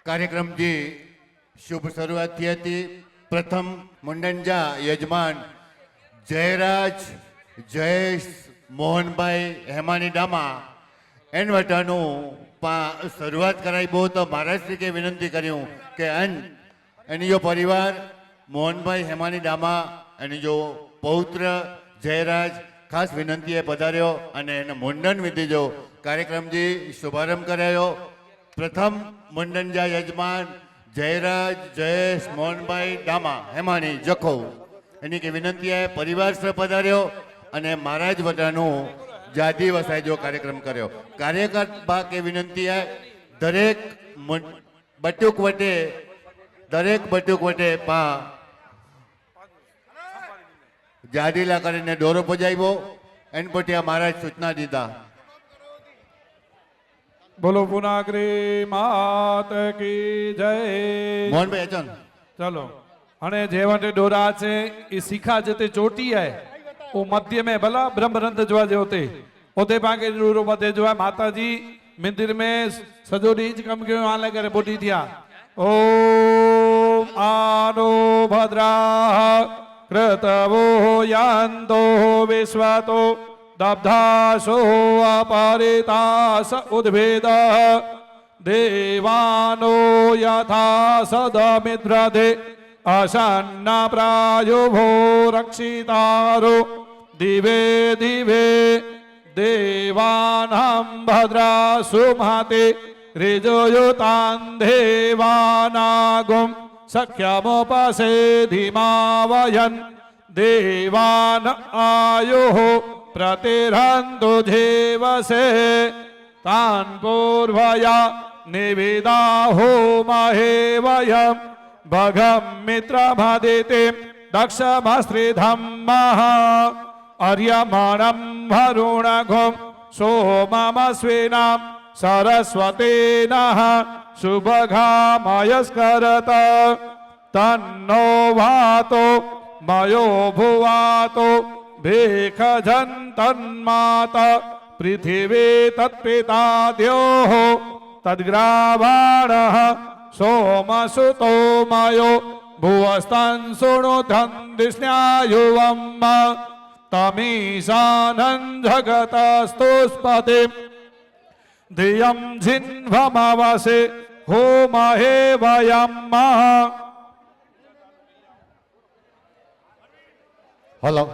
કાર્યક્રમથી શુભ શરૂઆત થઈ હતી. પ્રથમ મુંડંજા યજમાન જયરાજ જયેશ મોહનભાઈ હેમાની ડામા એન વટાનું શરૂઆત કરાવી. બહુ તો મહારાજશ્રીકે વિનંતી કર્યું કે એની જો પરિવાર મોહનભાઈ હેમાની ડામા એની જો પૌત્ર જયરાજ ખાસ વિનંતીએ પધાર્યો અને એને મુંડન વિધિ જો કાર્યક્રમથી શુભારંભ કરાયો. પ્રથમ મુંડંજા યજમાન જયરાજ જયેશ મોહનભાઈ ડામા હેમાની જખો એની કે વિનંતીએ પરિવાર સહ પધાર્યો અને મહારાજ વટાનું જાદી વસાય જો કાર્યક્રમ કર્યો. કાર્યકર્તા કે વિનંતીએ દરેક બટુક વટે પા જાદીલા કરીને દોરો પજાવ્યો. એન પછી મહારાજ સૂચના દીધા. બોલો પુનાગરી માત કી જય. મોહનભાઈ અચન चलो अने जेवटे डोरा से ये सिखा जते चोटी है वो मध्य में भला ब्रह्मरंध जो होते ओते पाके डोरो मध्य जो है माता जी मंदिर में सजोड़ी कम क्यों आने करे बोटी थिया. ओम आनो भद्रा कृतवो यान्तो विश्वातो दब्धासो अपरितास उद्भेद देवानो यथा सदमिद्रधे अशन्ना प्रायुभो रक्षितारो दिवे दिवे देवानां भद्रा सुमते ऋजयुतान् देवानागुं सख्यमुपसे धीमावयन् देवान आयुः प्रतिरन्तु जेवसे तान् पूर्वया निवेदाहो महे वयं भगं मित्रमदिते दक्षमस्त्रिधम्मः अर्यमणं वरुणघुं सोममस्विनां सरस्वतेनः शुभगामयस्करत तन्नो वातो मयो भुवातो भेखजन्तन्माता पृथिवी तत्पिता द्योः तद्ग्रावाणः सोमसुतो मयो भुवस्तं शृणुतं दिस्न्यायुवम् तमीशानं जगतस्तुष्पति धियं जिह्वमवसे होमहे वयम्. હલો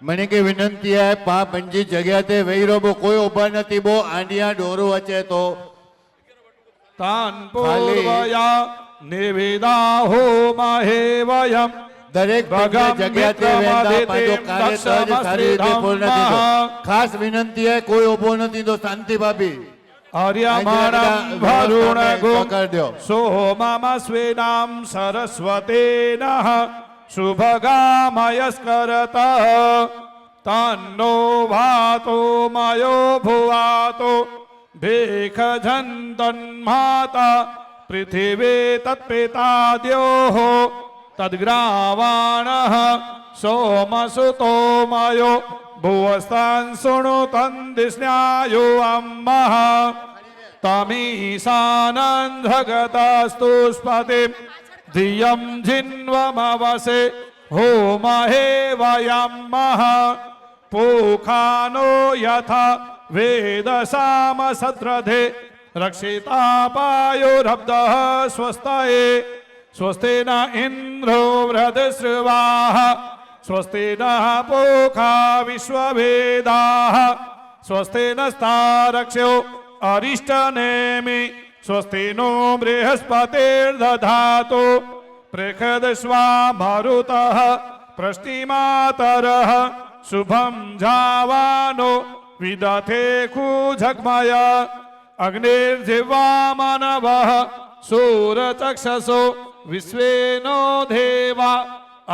મને કે વિનંતી है पा पंजी जगह ते वहीरो बो कोई उभा नहीं बो आंडिया डोरो वचे तो तान् पूर्वया निवेदाहो महे वयम् દરેક જગ્યા તે વેંદા પાંજો કાર્ય સહજ સારી રીતે પૂર્ણ દીધો. ખાસ વિનંતી है કોઈ ઉભો નથી તો શાંતિ ભાભી આર્યમાણં વરુણ ગો સોમમસ્વિનાં સરસ્વતેનઃ શુભગામયસ્કરત તન્નો વાતો મયો ભુવાતો ભેખજन्तન્માતા પૃથિવી તત્પિતા દ્યોઃ तद्ग्रावाणः सोमसुतो मयो भुवस्तं शृणुतं दिस्न्यायुवम्मः तमीशानं जगतस्तुष्पति धियं जिह्वमवसे होमहे वयम्. पूखानो यथा वेदसामसद्रधे रक्षितापायुरब्धः स्वस्तये स्वस्ति न इंद्रो वृधश्रवाः स्वस्ति नः पूषा विश्ववेदाः स्वस्ति नस्तारक्ष्यो अरिष्टनेमि स्वस्ति नो बृहस्पतिर्दधातु पृषदश्वा मरुतः प्रष्टिमातरः शुभं जावानो विदथे कुजग्मय अग्निर्जिह्वा मानवः सूरचक्षसो विश्वेनो देवा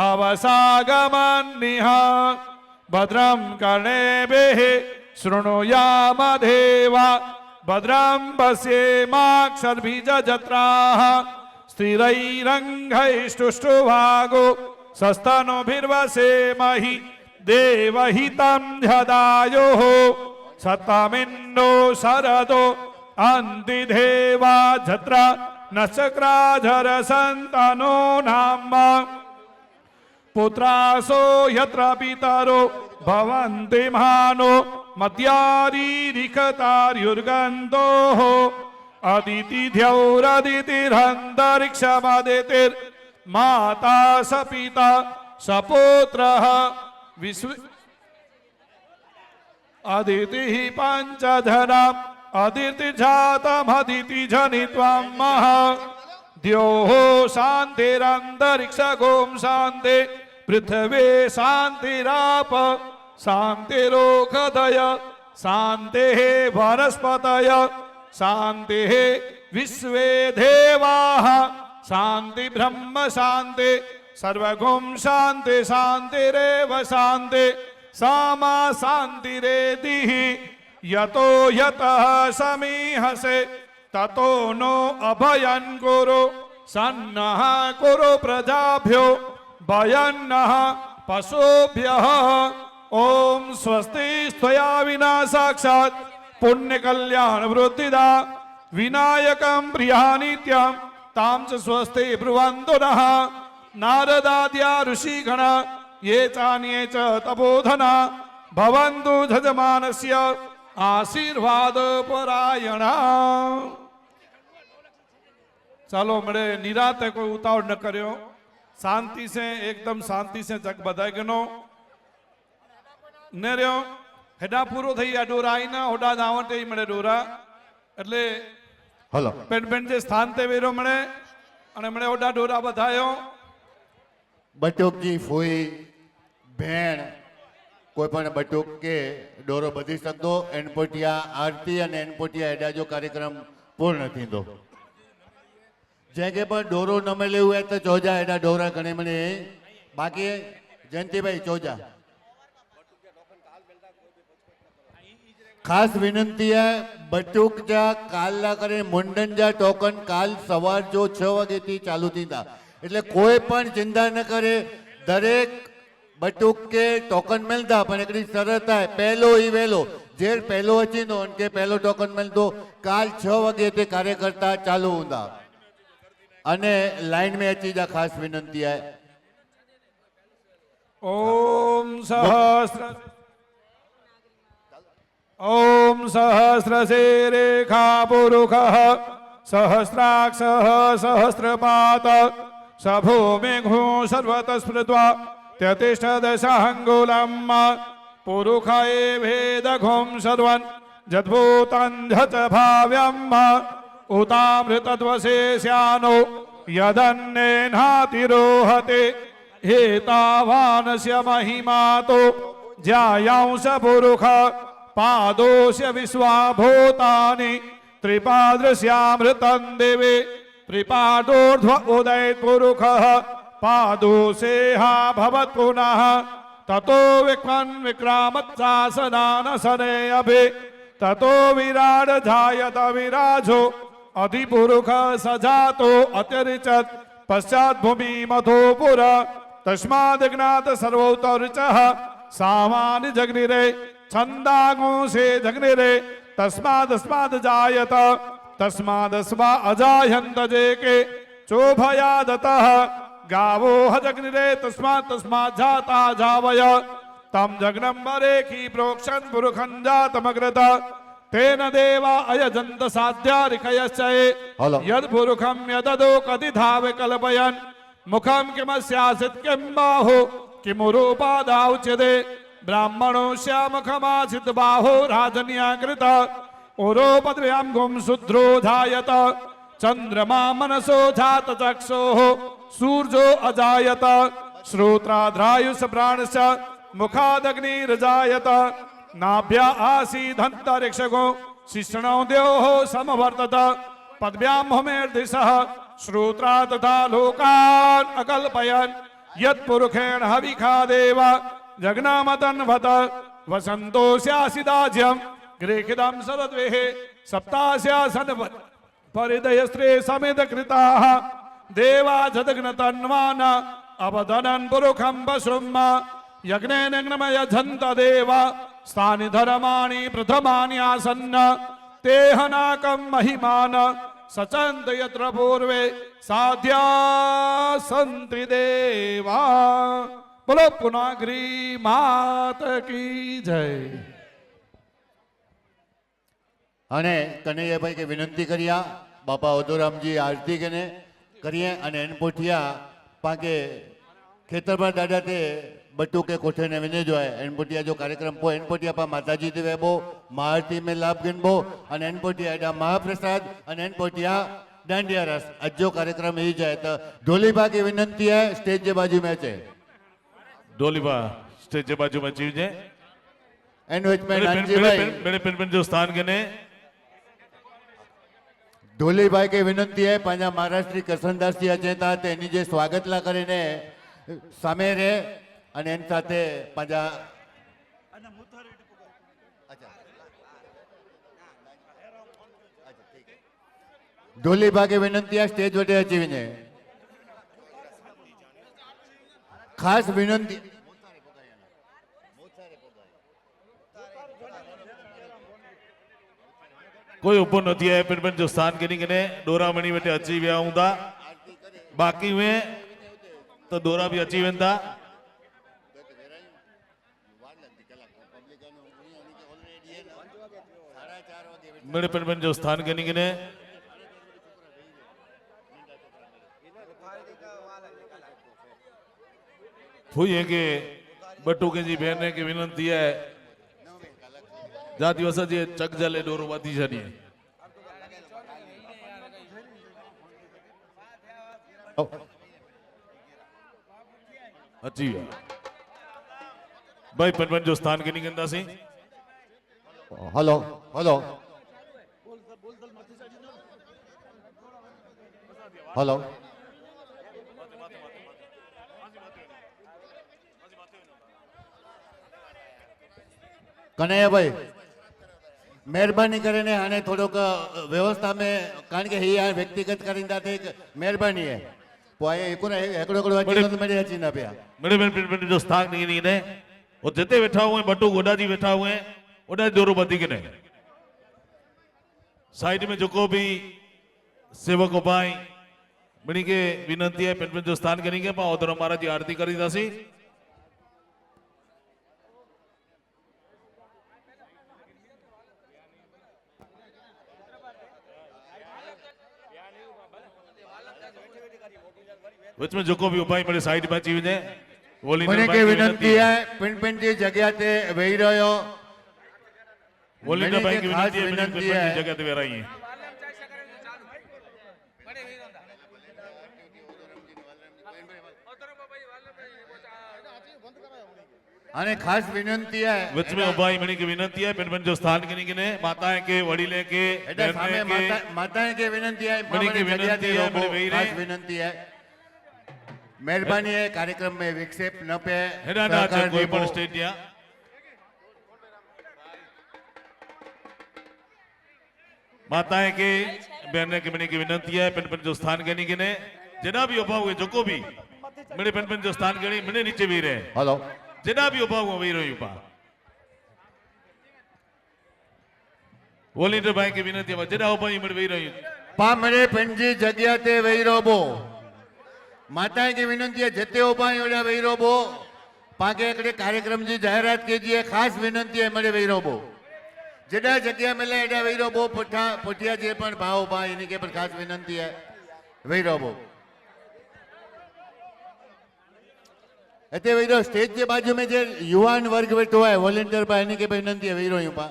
अवसागमन्निः भद्रं कर्णेभिः शृणुयाम देवा भद्रं पश्येमाक्षर्भिजत्राः स्थिरैरङ्गैस्तुष्टुभागो सस्तनुभिर्वसेमहि देवहितं ध्यदायुः सत्तमिन्नो शरदो अन्तिदेवा जत्रा નચક્રાધર સંતાનો નામ પુત્રાસો યત્ર પિતરો ભવન્તિ મહાનો મધ્યારીરિખતાર્યુર્ગંતો અદિતિધ્યૌરદિતિરંતરિક્ષમદિતિર માતા સ પિતા સપુત્ર વિશ્વ અદિતિ પંચધના અદિતિ જાતમદિતિ જનિત્વમ મહા દ્યોઃ શાંતિરંતરિક્ષ ગોમ શાંતિ પૃથ્વી શાંતિરાપ શાંતિરોષધય શાંતિઃ વનસ્પતય શાંતિઃ વિશ્વે દેવાઃ શાંતિ બ્રહ્મ શાંતિ સર્વગુમ શાંતિ શાંતિરેવ શાંતિ સામા શાંતિરેતિઃ યતો યતઃ સમીહસે તતો નો અભયં કુરુ સન્નઃ કુરુ પ્રજાભ્યો ભયન્નઃ પશુભ્યઃ ઓમ સ્વસ્તિ સ્ત્વયા વિના સાક્ષાત પુણ્ય કલ્યાણ વૃદ્ધિદા વિનાયકમ પ્રિયાનિત્યમ તામ ચ સ્વસ્તિ બ્રુવન્તુ નઃ નારદાદ્યા ઋષિગણ યે ચાન્યે ચ તપોધના ભવન્તુ જજમાનસ્ય આશીર્વાદ પરાયણા. ચાલો મળે નિરાતે, કોઈ ઉતાવળ ન કર્યો, શાંતિ से एकदम शांति से जग बधाई गनो ने रहो हेडा पूरो થઈ આ ડોરા આઈના ઓડા દાવતે મળે ડોરા એટલે હલો પેન પેન જે સ્થાન તે વેરો મળે અને મળે ઓડા ડોરા બધાયો બટુકજી ફોઈ ભેણ કોઈ પણ બટુક કે ડોરો બધી શકતો એનપોટિયા આરતી અને એનપોટિયા એડાજો કાર્યક્રમ પૂર્ણ થીંદો જેકે પણ ડોરો ન મળે હોય તો ચોજા એડા ડોરા ઘણે મને બાકી જયંતિભાઈ ચોજા ખાસ વિનંતી है बटुक जा काल ना करे मुंडन जा टोकन काल सवार जो 6 वागे थी चालू थी था એટલે કોઈ પણ ચિંતા ન કરે દરેક બટુક કે ટોકન મળતા પણ એકડી શરત है पहलो ही वेलो જે પહેલો અચી નો કે પહેલો ટોકન મળતો કાલ 6 વાગે તે કાર્યકર્તા ચાલુ ਹੁੰਦਾ અને લાઈન में अची जा खास विनंती है ओम सहस्र ओम सहस्रशीरेखा पुरुषः सहस्राक्षः सहस्रपात सभूमिघो सर्वतः स्मृत्वा त्यतिष्ठदशाङ्गुलम् पुरुषये भेदघों सर्वन् जद्भूतं झत भाव्यम् उतामृतद्वशेष्यानो यदन्नेनातिरोहते हेतावानस्य महिमातो ज्यायांश पुरुष पादोस्य विश्वाभूतानि त्रिपादृश्यामृतं दिवे त्रिपादोर्ध्व उदयत् पुरुषः पादोसेहा भवत् पुनः ततो विक्वन् विक्रामत्सासनानसने अभि ततो विराड जायत विराजो अधिपुरुष सजातो अतिरिचत पश्चात भूमि मधो पुर तस्माद् ज्ञात सर्वोत्तरचः सामान्य जग्निरे छंदागो से जग्निरे तस्मादस्माद् जायत तस्मादस्मा अजायन्त जेके चोभयादतः गावो जग्निरे तस्मात् तस्मात् जाता जावय तम जग्नम्बरे की प्रोक्षण पुरुषं जातमग्रत तेन देवा अयजन्त साध्यारिकयश्चये यद पुरुषं यददो कतिधा विकल्पयन् मुखं किमस्यासित् किं बाहो किमुरूपादाउच्यते ब्राह्मणो श्यामखमासित् बाहो राजन्याकृत उरोपद्रयां गुं शूद्रो धायत चन्द्रमा मनसो जात चक्षुः सूर्यो अजायत श्रोत्राद्रायुष प्राणश्च मुखादग्निर्जायत नाभ्या आसीदन्तरिक्षगो शिष्णो द्योः समवर्तत पद्भ्यां भूमिर्दिशः श्रोत्रा तथा लोकान् अकल्पयन् यत्पुरुषेण हविखा देव जग्नामतन्वत वसन्तोऽस्यासिदाज्यं गृहीतं शरद्वेः सप्तास्यासन परिदयस्त्रे समेतकृताः देवा जदग्नतन्वान अवदनन् पुरुषं पशुम् यज्ञेन यजन्त देव स्थानि धर्माणि प्रथमानि आसन्न ते हनाकं महिमान સચંદ યત્ર પૂર્વે સાધ્યા સંતિ દેવા. બોલો પુનાગરી માત કી જય. અને કનૈયાભાઈ કે વિનંતી કર્યા બાપા ઓદોરામજી આરતી કે કરીએ અને એન પોઠિયા પાકે ખેતરમાં દાદા તે બટુ के कोठे ने विने जो है एनपोटिया जो कार्यक्रम पो एनपोटिया पा माताजी देवे बो महाआरती में लाभ गिनबो અને एनपोटिया एडा महाप्रसाद અને एनपोटिया डांडिया रस अजो कार्यक्रम ही जाए तो ढोलीबा की विनंती है स्टेज के बाजू में है डोलीबा स्टेज के बाजू में चीजे एनवेचमेंट अंजी भाई मेरे पिन जो स्थान के ने ढोलीभाई की विनंती है पांजा महाराष्ट्री करसनदास जी अचेता तेनी जे स्वागत ला करीने सामे रे અને એની સાથે પાછા ઢોલી ભાગે વિનંતી આ સ્ટેજ વટે અચીવીને ખાસ વિનંતી कोई ऊपर नहीं है पिन जो स्थान के नहीं डोरा मणि बेटे अची व्या हूंदा बाकी हुए तो डोरा भी अची वेंदा मेरे पिन जो स्थान के नहीं हुई है कि बटू के जी बहन की विनंती है जाती वसा जी चक जले डोरो बाती छड़ी अच्छी है भाई पनपन जो स्थान के नहीं गंदा सी હલો હલો હલો कन्हैया भाई मेहरबानी કરીને આને થોડોક વ્યવસ્થા में કારણ કે એ વ્યક્તિગત કરીને એક મહેરબાની है પોએ એકોને એકડો એકડો વાંચી તો મેરે હચી ના પયા मेरे पिन जो स्थान नहीं नहीं ने और जिते बैठा हुए बटू गोडा जी बैठा हुए ओडा डोरो बाती के नहीं साइड में जो को भी सेवक उपाय बनी के विनंती है पिन जो स्थान करेंगे पा उधर हमारा जी आरती करी दासी विच में जो को भी उपाय मेरे साइड में चीज है મને કે વિનંતી है पिन पिन की जगह ते वही रहो वोलिंडर भाई की खास विनंती है विनंती पिन है की जगह पे रही है અને ખાસ વિનંતી है विच में उपाय मणि की विनंती है पिन जो स्थान के नहीं माताएं के वडीले के એટલે સામે बहने के માતાએ કે વિનંતી है મને કે મને જગ્યાથી વિનંતી है, રોકો. મને વહી ખાસ રહે. વિનંતી है મહેરબાની है कार्यक्रम में विक्षेप न पे हेडा ना सहकार कोई दीपो. पण स्टेट या माताएं के बहने के मणि की विनंती है पिन जो स्थान के नहीं जिना भी उभा हुए जो को भी मेरे पिन जो स्थान के मैंने नीचे भी रहे હલો जिना भी उभा हुआ वही रही उपा वोलिंडर भाई की विनंती है जिना उभा ही मेरे वही रही પામરે પંજી જગ્યા તે વહી રોબો માતાએ की विनंती है जते उभा ओडा वही रोबो पाके एकड़े कार्यक्रम जी जाहिरात कीजिए खास विनंती है मेरे वही रोबो जडा जग्या मिले एडा वही रोबो पुठिया जे पण भाव भाई इन्हीं के पर खास विनंती है वही रोबो अते वही रो स्टेज के बाजू में जे युवान वर्ग बैठो है वॉलंटियर पा इन्हीं के पर विनंती है वही रो पा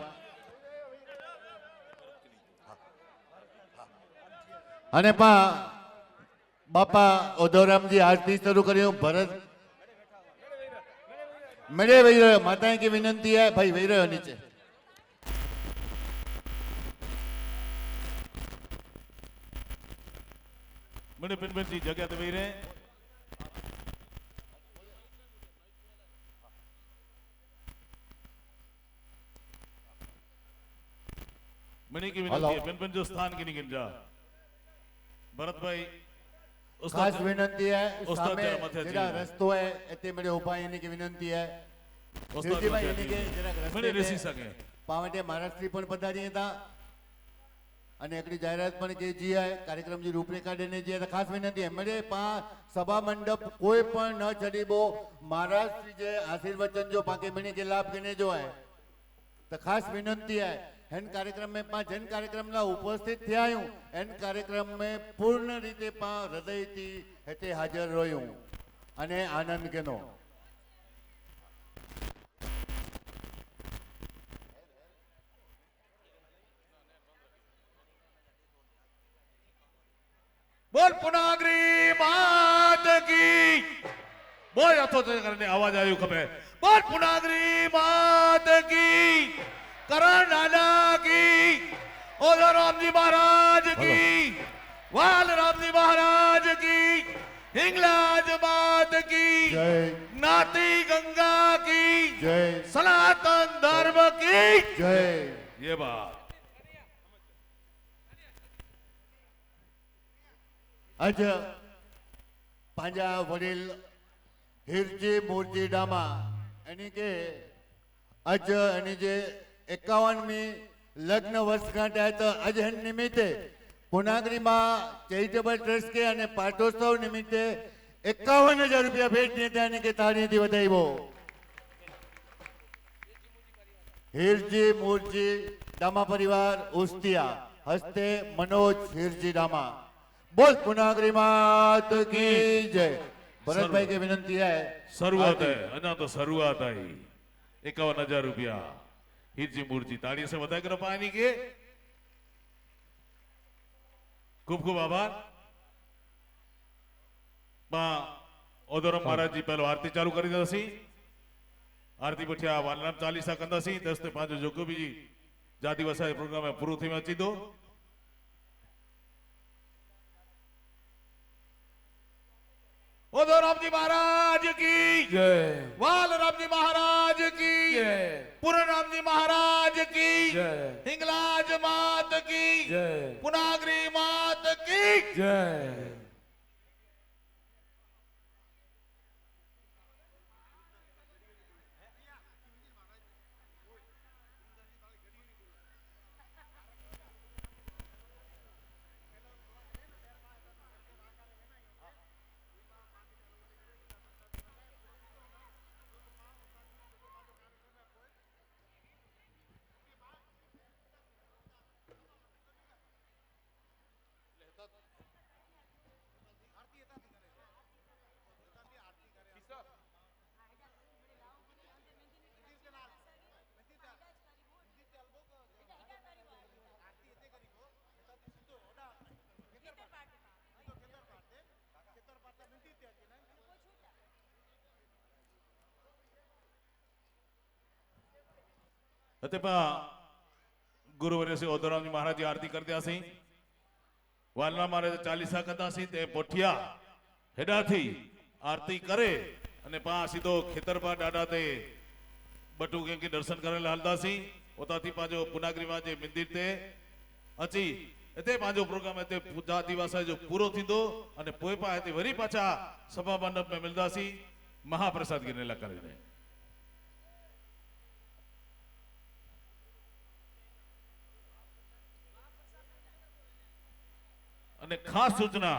અને પા બાપા ઓધોરામજી આરતી શરૂ કર્યું ભરત મેળે વહી રહ્યો માતાએ की विनंती है भाई वही રહ્યો नीचे मेरे पिन जी जगह तो वही रहे मणि की विनंती है पिन जो स्थान की नहीं गिंजा भरत भाई खास विनंती है उस्ताद सामे जरा मथे जेड़ा जी। रस्तो है एते मेरे उभा इन्हीं की विनंती है उस्ताद शिवजी भाई मथे इन्हीं के जी। જરાક મને રસ્તે રેસી શકે પાવટે મહારાષ્ટ્રી પણ પધારી હતા અને एकड़ी जाहिरात पण के जी है कार्यक्रम जी रूपरेखा देने जी है तो खास विनंती है मेरे पा सभा मंडप कोई पण न चढ़ीबो महाराज श्री जे आशीर्वचन जो पाके मिनी के लाभ गिने जो है तो खास विनंती है एन कार्यक्रम में पा जन कार्यक्रम ना उपस्थित थे आयूं एन कार्यक्रम में पूर्ण रीते पा हृदय थी हेते हाजर रह्यूं अने आनंद केनो बोल पुनागरी मात की बोल हथो करने आवाज आयु खपे बोल पुनागरी मात की करण नाना की ओला राम जी महाराज की वाल राम जी महाराज की हिंगलाज मात की जय नाती गंगा की जय सनातन धर्म की जय ये बात आज पांजा वडील हिरजी मोरजी डामा एनी के आज एनी जे 51मी लग्न वर्षगांठ आहे तर आज हे निमित्ते पुनागरीમાં ચેરિટેબલ ટ્રસ્ટ કે અને પાટોત્સવ નિમિત્તે 51,000 રૂપિયા ભેટ દેતા અને કે તાળીથી વધાવ્યો हिरजी मोरजी डामा परिवार उस्तिया हस्ते मनोज हिरजी डामा बोल पुनागरी मात की जय भरत भाई की विनंती है शुरुआत है अना तो शुरुआत आई 51,000 रुपया हिरजी मूर्ति ताली से बताया करो पानी के खूब खूब आभार मां ओदरम महाराज जी पहले आरती चालू करी दसी आरती पछी वालनाम चालीसा कंदासी 10 ते 5 जोको भी जाति वसाई प्रोग्राम में पूरो थी अची दो ओदो राम जी महाराज की जय वाल राम जी महाराज की जय पूर्ण राम जी महाराज की जय हिंगलाज मात की जय पुनागरी मात की जय अतेपा गुरुवर्य से ओदराम जी महाराज जी आरती करते सी वालना महाराज चालीसा करता सी ते पोठिया हेडा थी आरती करे अने पा सीधो खेतरपा डाडा ते बटू के दर्शन करे हालता सी ओता थी पाजो पुनागरी में जे मंदिर ते अची एते पाजो प्रोग्राम एते पूजा दिवस जो पूरो थींदो अने पोइ पा एते वरी पाछा सभा मंडप में मिलदा सी महाप्रसाद गिनेला करे અને ખાસ સૂચના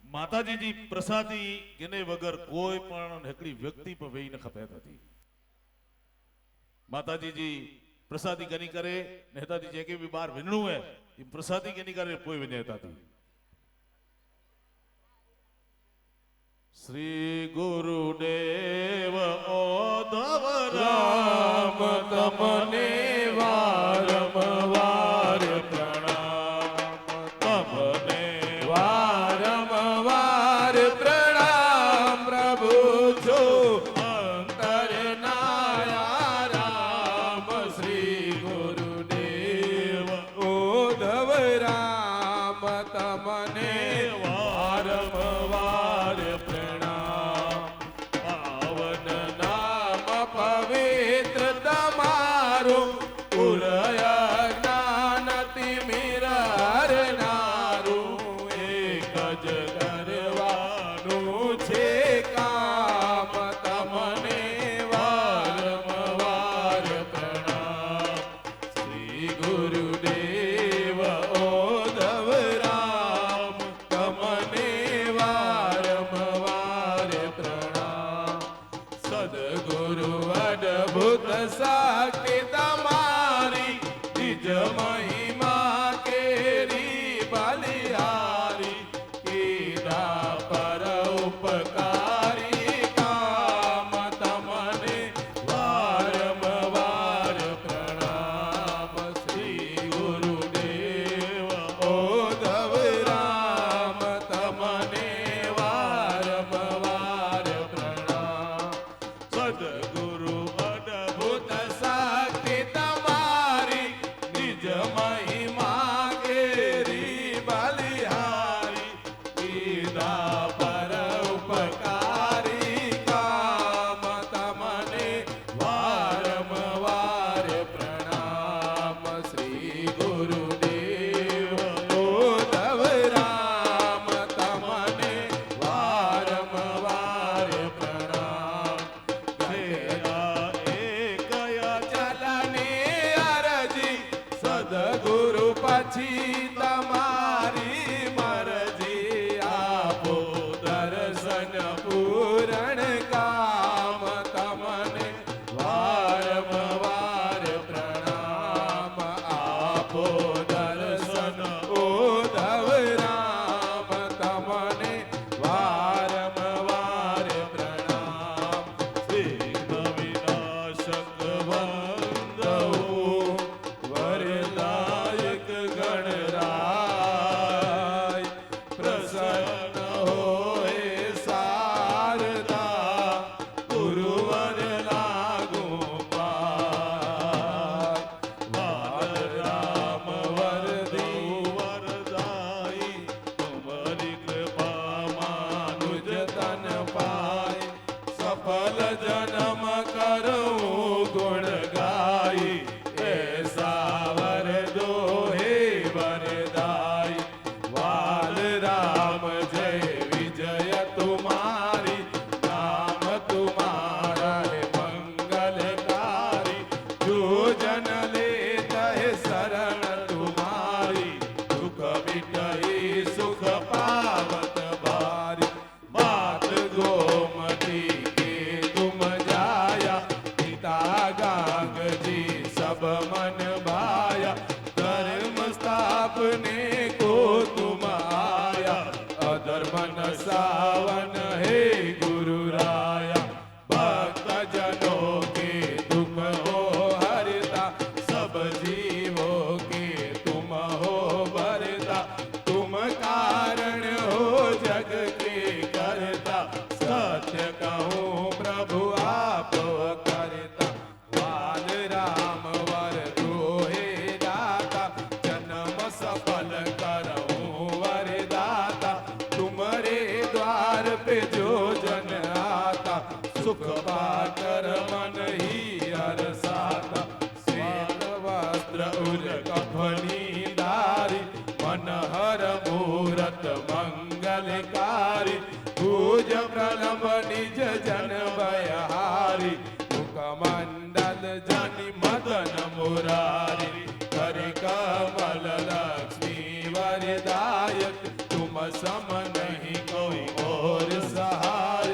માતાજી जी प्रसादी गिने वगर कोई पण हिकड़ी व्यक्ति पर वेही न खपे थी माताजी जी प्रसादी गनी करे नेताजी जेके भी बाहर विनणू है ये प्रसादी गनी करे कोई विनेता थी श्री गुरुदेव ओधव राम तमने वारंवार गुरुदेव बलिहारी कीधा पर उपकारी काम तमने वारंवार प्रणाम श्री गुरुदेव ओधव राम तमने वारंवार प्रणाम सद्गुरु अद्भुत शक्ति तमारी निज महिमा केरी बलिहारी कीधा पर उपकारी काम तमने वारंवार प्रणाम श्री गुरुदेव ओधव राम तमने वारंवार प्रणाम कया एकया चलने अरजी सद्गुरु पछी तमारी मरजी आपो दर्शन पूरण काम तमने वारंवार प्रणाम आपो दर्शन ओधव राम तमने वारंवार प्रणाम सिद्ध विनाशक वंदो वरदायक गणराय प्रसन्न होए शारदा गुरुवर लागू पार बाल राम वरदी वरदाई तुम्हारी कृपा मानुज तन पाए सफल जन्म करूं गुण गाई ऐसा वर दो हे वरदाई वाल राम जय विजय तुम्हारी नाम तुम्हारा है मंगलकारी जो जन लेता है शरण तुम्हारी दुख मिटई सुख पावत बारी मात गोमती के तुम जाया पिता गांग जी सब मन भाया धर्म स्थापने को तुम आया अधर्म न सावन हे गुरु राया भक्त जनों के दुख हो हरता सब जीवों के तुम हो भरता तुम कारण हो जग के करता सत्य कहूँ प्रभु आप करता वाल राम वर दोहे दाता जन्म सफल करऊं वरदाता तुम्हारे द्वार पे जो जन आता सुख पाकर मन ही अरसाता श्वेत वस्त्र उर कफनी दारी मनहर मूरत मंगलकारी पूज प्रणव निज जन भयहारी मुखमंडल जनि मदन मुरारी कर कमल लक्ष्मी वरदायक तुम सम नहीं कोई और सहाय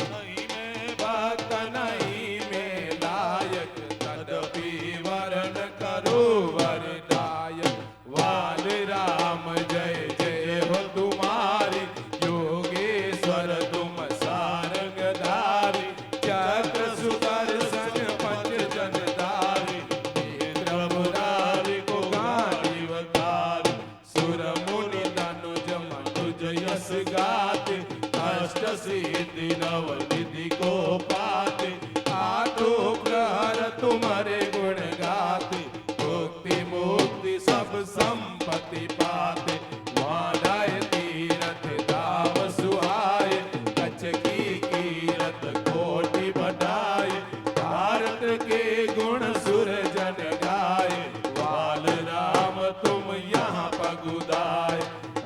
नहीं में भक्त नहीं में लायक तदपि वरण करो वरदायक वाल राम जय जय हो तुम्हारी योगेश्वर तुम सारंगधारी चक्र सुदर्शन पंच जनधारी नेत्र मुरारी को गांडीवकारी सुर मुनि तनुज मनुज यश गाते अष्ट सिद्धि नव निधि को पाते आठों प्रहर तुम्हारे गुण गाते मुक्ति मुक्ति सब संपत्ति पाते वादाय तीरथ धाम सुहाय कच्छ की कीरत कोटि बढ़ाए भारत के गुण सुर जन गाए वाल राम तुम यहाँ पगुदाए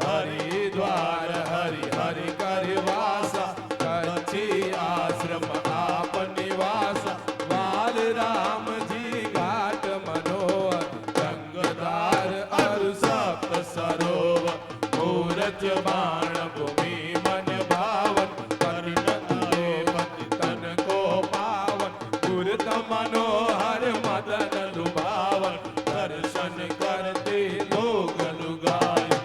हरिद्वार हरि हरि कर वासा कच्छी आश्रम आप निवासा वाल राम जी घाट मनोहर गंगधार अरु सप्त सरोवर मूरज बाण भूमि मन भावन कर्ण पति तन को पावन गुरत मनोहर मदन लुभावन दर्शन करते लोग लुगाए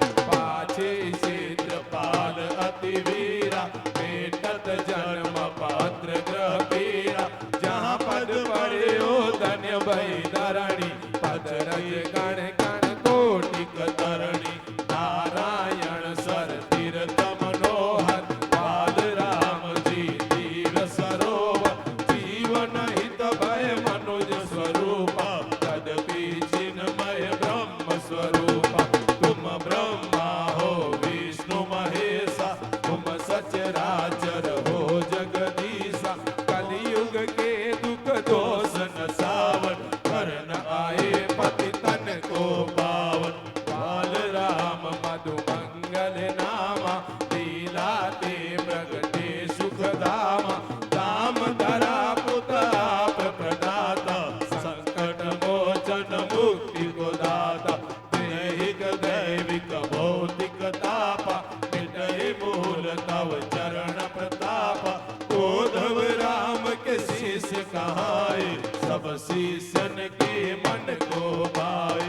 मंगल नामा लीला ते प्रगटे सुखधामा धाम धरा पुत आप प्रदाता संकट मोचन मुक्ति को दाता दैहिक दैविक भौतिक तापा मिटहि मूल तव चरण प्रतापा उद्धव राम के शीश कहाए सब शीशन के मन को भाए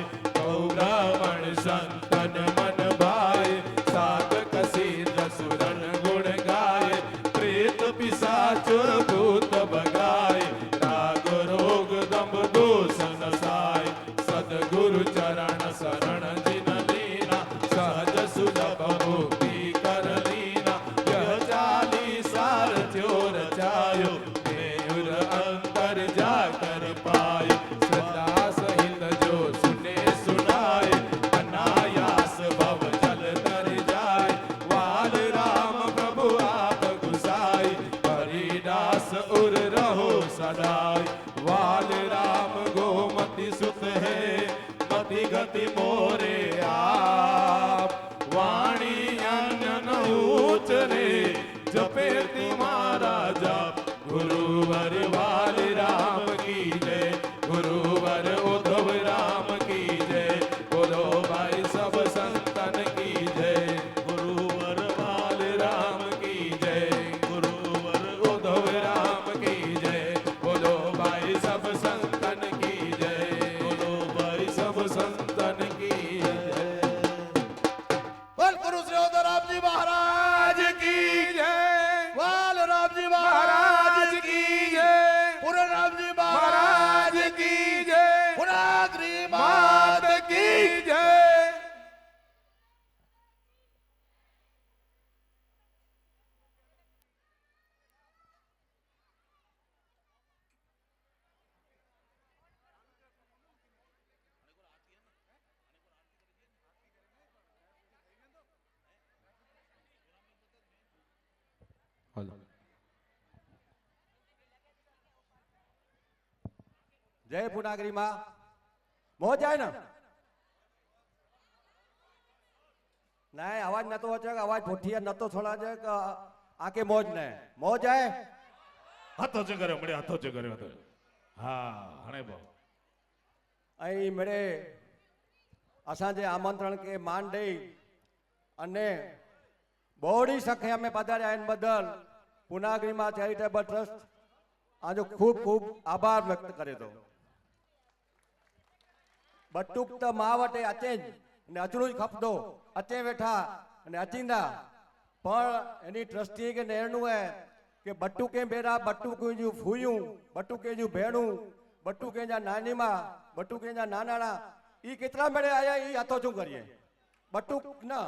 ब्राह्मण संतन मन भाए साधक सिद्ध सुरन गुण गाए प्रेत पिशाच भूत भगाए राग रोग दम दोष नसाए सदगुरु चरण शरण जिन लीना सहज सुलभ मुक्ति कर लीना यह चालीसार चोर चायो देउर अंतर जाकर पाए सदा सहित जो सुने सुनाए अनायास भव जल तर जाए वाल राम प्रभु आप गुसाई हरिदास उर रहो सदाई वाल राम गोमति सुत है मति गति मोरे आप वाणी अन्न उचरे जपे तुम्हारा जाप गुरुवर वाल राम की जय गुरुवर उद्धव राम की जय बोलो भाई सब संतन की जय गुरुवर वाल राम की जय गुरुवर उद्धव राम की जय बोलो भाई सब संतन की जय बोलो भाई सब संतन की जय बोल गुरु श्री उद्धवराम जी महाराज की जय वाल राम जी महाराज की जय पूरे राम जी महाराज की जय पुनागरी मात मात की की जय जय पुनागरी माँ મોજ જાય ને નહીં અવાજ નતો વચ્ચે અવાજ ભૂઠિયા નતો છોડા છે કે આકે મોજ ને મોજ જાય હાથો છે કર્યો મળે હાથો છે કર્યો હતો હા હણે ભાવ અહીં મળે અસાંજે આમંત્રણ કે માન દઈ અને બહોળી સંખ્યામાં પધાર્યા એન બદલ પુનાગરીમાં ચેરિટેબલ ટ્રસ્ટ આજો ખૂબ ખૂબ આભાર વ્યક્ત કરે તો બટુક તો માવટે અચે જ ને અચળું જ ખપદો અચે વેઠા અને અચીંદા પણ એની ટ્રસ્ટી કે નેરનું હે કે બટ્ટુ કે બેરા બટ્ટુ કે જો ફૂયું બટ્ટુ કે જો ભેણું બટ્ટુ કે જા નાનીમાં બટ્ટુ કે જા નાનાણા ઈ કેટલા મેળે આયા ઈ હાથો શું કરીએ બટ્ટુક ના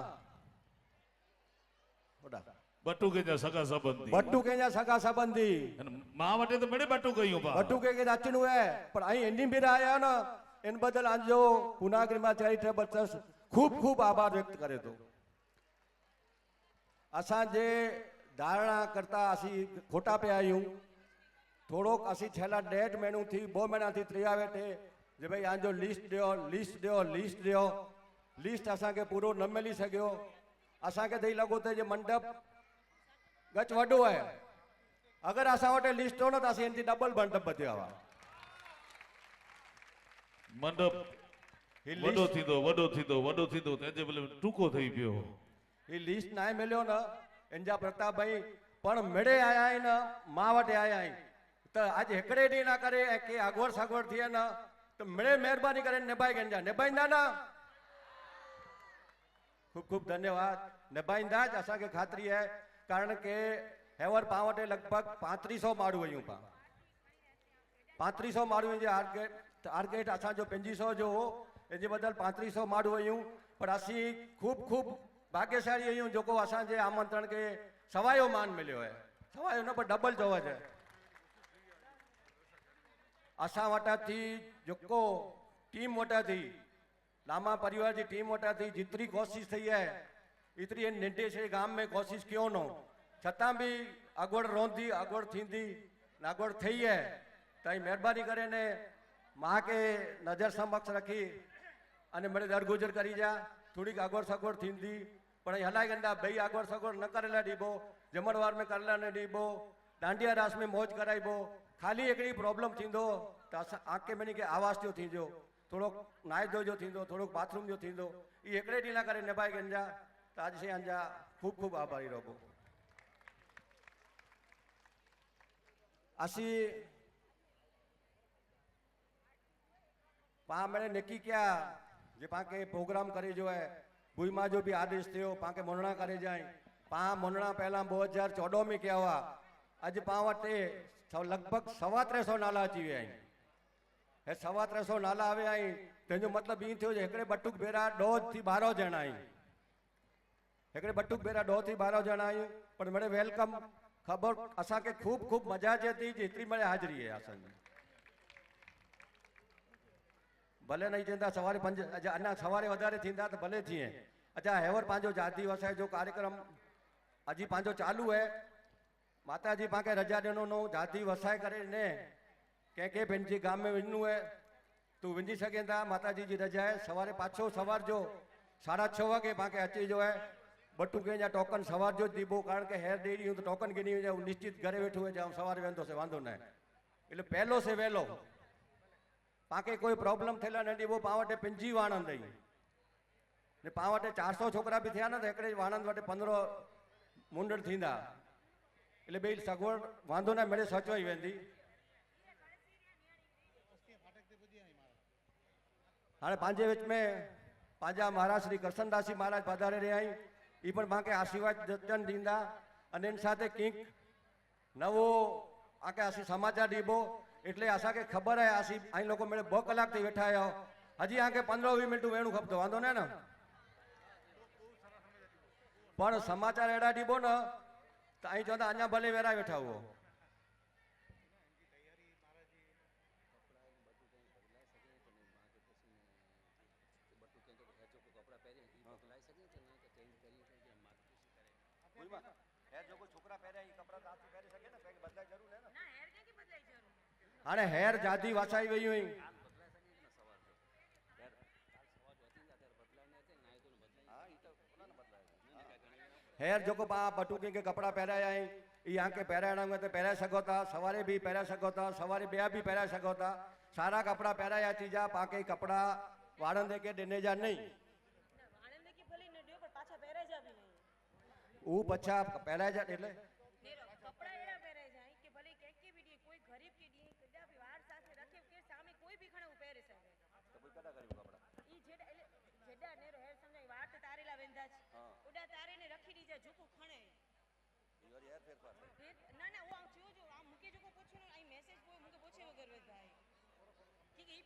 બટુ કે જ્યાં સગા સંબંધી બટ્ટુ કે જા સગા સંબંધી અને મા માટે તો મળે બટુ કહ્યું બા બટ્ટુ કે અચનું હે પણ અહીં એની બેરા આયા ને એન બદલ આજો પુનાગરીમાં ચેરિટેબલ ટ્રસ્ટ ખૂબ ખૂબ આભાર વ્યક્ત કરે તો असां जे धारणा करता असी खोटा पे आयूं थोड़ोक असी छेला 1.5 महीनों थी 2 महीना थी त्रिया वेठे जे भाई आजो लिस्ट दियो लिस्ट असां के पूरो न मिली सकियो असां के दई लगो ते जे मंडप गच वडो है अगर असां वटे लिस्ट हो न त असी एनथी डबल मंडप बध्या हुआ મંડપ વડો થીતો તેજે પેલે ટૂંકો થઈ ગયો ये लिस्ट ना मिलो न इंजा प्रताप भाई पण मेड़े आया है न मां वटे आया है तो आज हेकड़े डी ना करे के अगवड़ सगवड़ थिए न तो मेड़े मेहरबानी करे निभाई गंजा निभाईंदा ना खूब खूब धन्यवाद निभाईंदा ज असा के खातरी है कारण के हेवर पावटे लगभग 3500 माड़ू हुयूं पा 3500 माड़ू जे टारगेट असा जो 2500 जो हो ए जे बदल 3500 माड़ू हुयूं पर असी खूब खूब भाग्यशाली आहियूं जेको असांजे आमंत्रण के सवायो मान मिलियो है सवायो न पर डबल जो है असां वटा थी जेको टीम वटा थी लामा परिवार की टीम वटा थी जितनी कोशिश थी है इतनी नंढे से गांव में कोशिश क्यों न छतां भी अगवड़ रोंदी अगवड़ थींदी अगवड़ थी है ताई मेहरबानी करे ने मां के नजर समक्ष रखी अने मेरे दरगुजर करी जा थोड़ी अगवड़ सगवड़ थींदी પણ અહીં हलाई गंदा भई आगवर सगवर न करेला डीबो जमणवार में करेला न डीबो डांडिया रास में मौज कराइबो खाली एकड़ी प्रॉब्लम थींदो त असां आके मनी के आवास जो थींदो थोड़ोक नाय धो जो थींदो थोड़ोक बाथरूम जो थींदो ई एकड़े ॾींहं लाइ करे निभाए गंजा त अॼु से अंजा खूब खूब आभारी रहो असी पा मैंने नक्की क्या जे पाके प्रोग्राम करे जो है भूमा जो भी आदेश थियो पाके मुन्ना करे जाए पा मुन्ना पहला 2014 में क्या हुआ अज पा वटे लगभग 350 नाला अची विया आहिनि हे 350 नाला आवे आई तेजो मतलब ई थियो जे एकड़े बटुक भेरा 2 થી 12 ॼणा आई एकड़े बटुक भेरा 2 થી 12 ॼणा आई पर मेरे वेलकम खबर असा के खूब खूब मजा अचे जेतरी मेरे हाजिरी है असांजी भले नहीं चवंदा सवारे 5 अञा सवारे वधारे थींदा त भले थिए अच्छा हेवर पंहिंजो जाति वसाए जो कार्यक्रम अजी पंहिंजो चालू है माता जी पाके रजा ॾिनो नो जाति वसाए करे ने कंहिंखे पंहिंजे गांव में वञिणो है तू वञी सघे था माता जी रजा है सवारे पाछो सवार जो 6:30 वगे पाके अची जो है बटुके जा टोकन सवार जो दीबो कारण के हेर डेरी हूं तो टोकन गिनी वञे निश्चित घरे वेठो है जाऊं सवारे वेंदो से वांदो न એટલે પહેલો से वेलो पाके कोई प्रॉब्लम थेला न दीबो पावटे पिंजी वाणंद आई ने पावटे 400 छोकरा भी थिया न तो एकड़े वाणंद वटे 15 मुंडण थींदा એટલે બે સગવડ વાંધો ના મળે સચવાઈ વેંદી हाणे पंहिंजे विच में पंहिंजा महाराज श्री कृष्णदास जी महाराज पधारे रहिया आहिनि ई पण मांखे आशीर्वाद दर्शन ॾींदा अने इन साथे कंहिंक नवो आके असीं समाचार ॾीबो એટલે असांखे ख़बर आहे असीं અહીં લોકો મેળે 2 કલાક થી વેઠા આયા હજી આके 15-20 મિનિટ વેણું ખપતો વાંધો ને ને પણ સમાચાર એડા ॾीबो न त અહીં चवंदा अञा भले वेरा वेठा हुओ हाणे हेर जाती वसाई वई हुई हेर जो पा बटुके के कपड़ा पहराया आई ई आके पहराइण में तो पहराए सघो था सवारे भी पहराए सघो था सवारे ॿिया भी पहराए सघो था सारा कपड़ा पहराया चीजा पाके कपड़ा वाड़ंदे के ॾिने जा नहीं ऊ पछा पहराए जा એટલે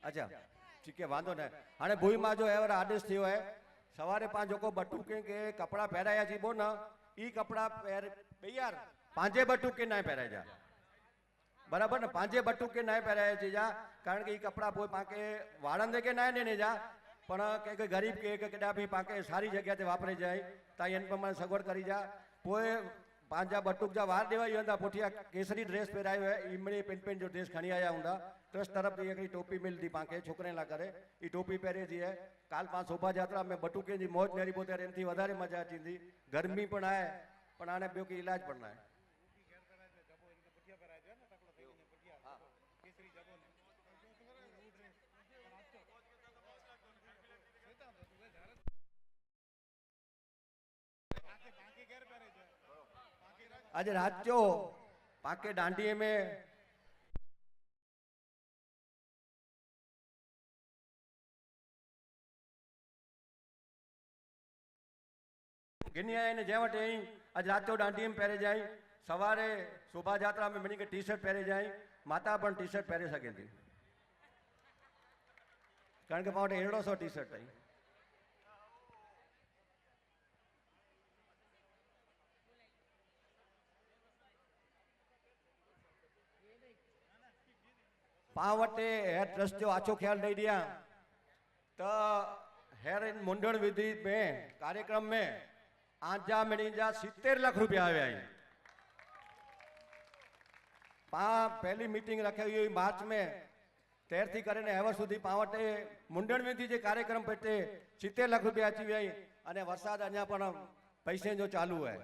अच्छा ठीक है वांधो न हाणे भूई मां जो एवर आदेश थियो है सवारे पां जो बटुके के कपड़ा पहराया जीबो न ई कपड़ा यार पांजे बटुके ना पहराए जा बराबर न पांजे बटुके ना पहराए जा कारण के ई कपड़ा पोइ पाके वाड़ंदे के ना देने जा पण के गरीब के केडा भी पाके सारी जगह ते वापरे जाए ता इन प्रमाण सगवड़ करी जा पोइ पांजा बटुक जा वार देवाई हूंदा पुठिया केसरी ड्रेस पहरायो है इमड़ी पिन पिन जो ड्रेस खणी आया हूंदा ट्रस्ट तरफ से एक टोपी मिलती पाके छोकरे ला करे ई टोपी पहरे जी है काल पां शोभा यात्रा में बटुके जी मौज मेरी पोते एनथी वधारे मजा अचींदी गर्मी पण आहे पण आने बियो के इलाज पण आहे आज रात जो पाके डांडिये में गिनिया ने जे वटे आज रात जो डांडिये में पहरे जाई सवारे शोभा यात्रा में मनी के टी शर्ट पहरे जाई माता पण टी शर्ट पहरे सके थी कारण के पावटे एड़ो सो टी शर्ट आई पावटे हेर ट्रस्ट जो आछो ख्याल नहीं दिया तो हेर इन मुंडन विधि में कार्यक्रम में आजा मिनी जा 70 लाख रुपया आया पा पहली मीटिंग रखे हुई मार्च में 13 थी करे हेवर सुधी पावटे मुंडन विधि जे कार्यक्रम पेटे 70 लाख रुपया अची वई अने वरसाद अञा पण पैसे जो चालू है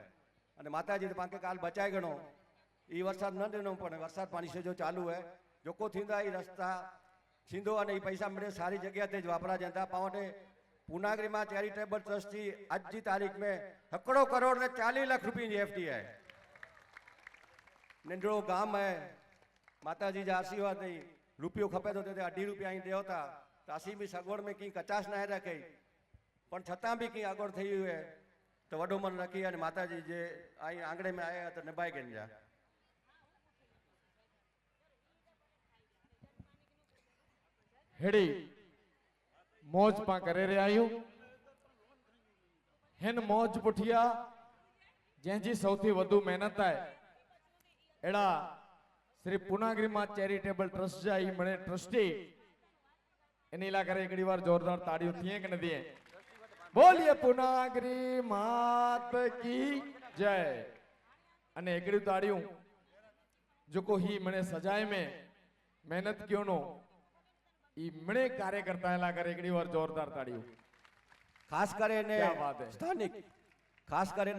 अने माताजी तो पाके काल बचाए गणो ई वरसाद न देनो पण वरसाद पानी से जो चालू है जोको थींदा ई रस्ता थींदो अने ई पैसा मिले सारी जगह ते ज वापरा जंदा पावटे पूनागरी में चैरिटेबल ट्रस्टी आज की तारीख में 1 करोड़ ने 40 लाख रुपये की एफटी है नंढड़ो गाम है माताजी जा आशीर्वाद नहीं रुपयो खपे तो 2.5 रुपया ही देव था तो असी भी सगवड़ में कहीं कचाश ना रखी पण छतां भी कहीं आगोड़ थी हुई है तो वडो मन रखी और माताजी जे आई आंगणे में आया तो निभाई गई जा हेड़ी मौज पा करे रहिया आहियूं हिन मौज पुठिया जंहिंजी सौथी वधु महिनत आहे अहिड़ा श्री पूनागरी मां चैरिटेबल ट्रस्ट जा ई मणे ट्रस्टी इन लाइ करे हिकिड़ी बार जोरदार ताड़ियूं थिए कि न थिए बोलिए पूनागरी मात की जय अने हिकिड़ियूं ताड़ियूं जेको ही मणे सजाए में मेहनत कयो नो ई मणे कार्यकर्ता लाइ करे हिकिड़ी बार जोरदार ताड़ियूं खास करे ने क्या बात है।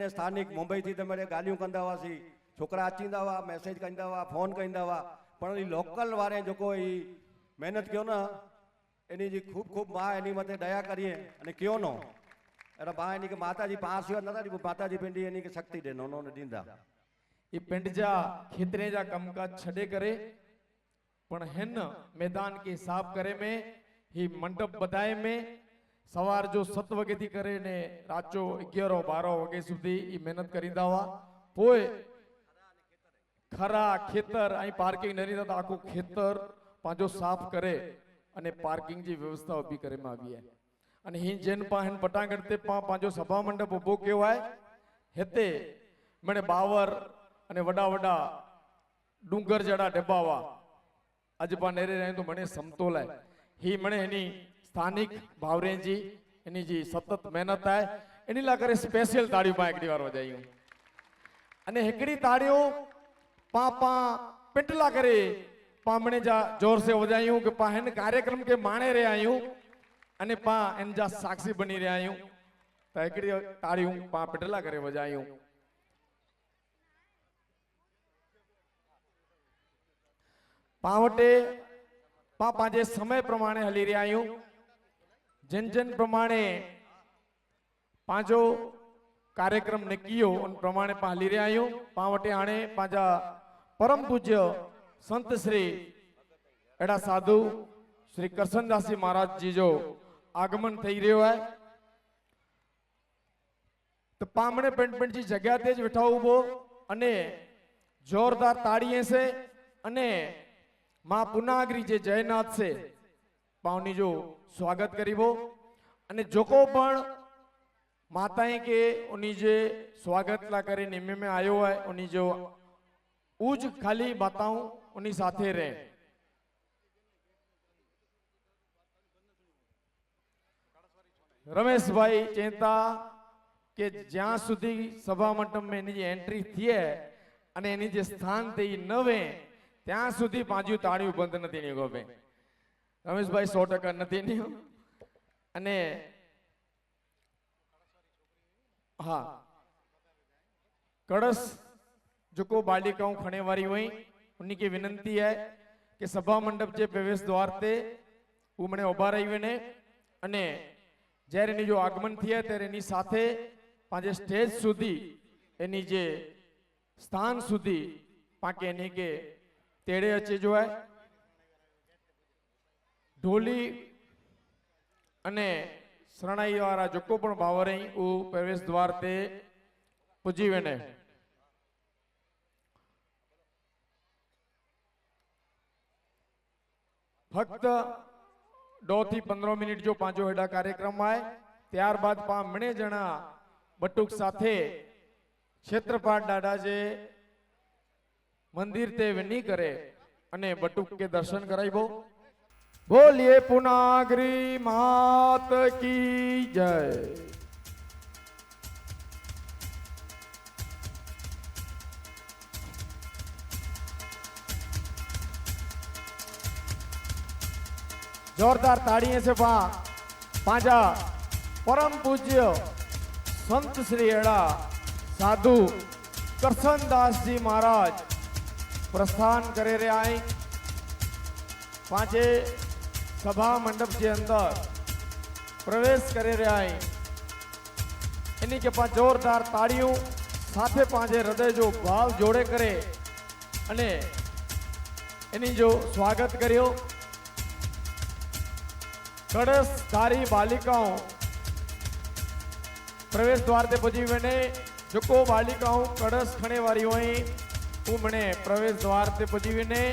स्थानिक मुंबई थी तो मेरे गालियों कंदा हुआसीं छोकरा अचींदा हुआ मैसेज कंदा हुआ फोन कंदा हुआ पण ई लोकल वारे जेको ई मेहनत कयो ना एनी जी खूब खूब मां एनी मथे दया करिए अने कयो नो अरे मां एनी के माताजी पास हुआ नथा दी माताजी पिंडी एनी के शक्ति देनो नो दींदा ई पिंड जा खेतरे जा कमकाज छॾे करे पण हिन मैदान के साफ करे में ही मंडप बधाए में सवार जो 7 वगे थी करे ने रात जो 11-12 वगे सुधी ई मेहनत करींदा हुआ पोइ खरा खेतर ऐं पार्किंग न ॾींदा त आखो खेतर पंहिंजो साफ करे अने पार्किंग जी व्यवस्था उभी करे में आवी आहे अने ही जिन पा हिन पटांगण ते पा पंहिंजो सभा मंडप उभो कयो आहे हिते मणे बावर अने वॾा वॾा डूंगर जहिड़ा ॾिबा हुआ अॼु पाण नेरे रहियूं तो मणे समतोल आहे ही मणे हिनी स्थानिक भावरे जी इनी जी सतत मेहनत है इन लाइ करे स्पेशल ताड़ियों पा हिकिड़ी बार वजायूं अने हिकिड़ी ताड़ियों पा पिंड लाइ करे पा मणे जा जोर से वजायूं कि पा हिन कार्यक्रम के माणे रहिया आहियूं अने पा इन जा साक्षी बनी रहिया आहियूं त हिकिड़ी ताड़ियूं पा पिंड लाइ करे वजायूं पा वटे पा पंहिंजे समय प्रमाणे हली रहिया आहियूं जिन जिन प्रमाणे पंहिंजो कार्यक्रम निकियो उन प्रमाणे पा हली रहिया आहियूं पा वटे हाणे पंहिंजा परम पूज्य संत श्री अहिड़ा साधु श्री करसनदास जी महाराज जी जो आगमन थी रहियो आहे तो पामणे पिंड पिंड जी जगह ते ज वेठा उभो अने जोरदार ताड़ीअ से अने मां पूनागरी जे जयनाथ से पावनी जो स्वागत करीबो अने जोको पण माताएं के उन्हीं जे स्वागत ला करे निमे में आयो है उन्हीं जो उज खाली बताऊं उन्हीं साथे रहे रमेश भाई चेता के ज्यां सुधी सभा मंडप में इनी एंट्री थी है अने इनी जे स्थान ते ई न वे ત્યાં સુધી પાંજુ તાળીઓ બંધ નથી ની ગોપે રમેશભાઈ 100% નથી ની અને હા कड़स जो बालिकाओं खणे वारी हुई उन्हीं की विनंती है कि सभा मंडप के प्रवेश द्वार ते उमणे उभा रही वने अने જ્યારે એની જો આગમન થયા ત્યારે એની સાથે પાંજે સ્ટેજ સુધી એની જે સ્થાન સુધી પાકે એની કે तेड़े अचे जो है ढोली अने शरणाई वाला जोको पण भावर रही वो प्रवेश द्वार ते पुजी वेने फक्त 2 થી 15 मिनिट जो पांचो हेडा कार्यक्रम आए त्यारबाद पा मणे जना बटुक साथे क्षेत्रपाल दादा जे मंदिर ते विनी करे अने बटुक के दर्शन कराइबो बोलिए पूनागरी मात की जय जोरदार ताड़ियों से पांजा परम पूज्य સંત શ્રી એડા સાધુ કરશનદાस जी महाराज प्रस्थान करे रहे आई पांचे सभा मंडप के अंदर प्रवेश करे रहे आई इन्हीं के पास जोरदार ताड़ियों साथे पांचे हृदय जो भाव जोड़े करे अने इन्हीं जो स्वागत करियो कड़सधारी बालिकाओं प्रवेश द्वार ते पुजी वने जेको बालिकाओं कड़स खणे वारी होई उ मने प्रवेश द्वार ते पुजी वने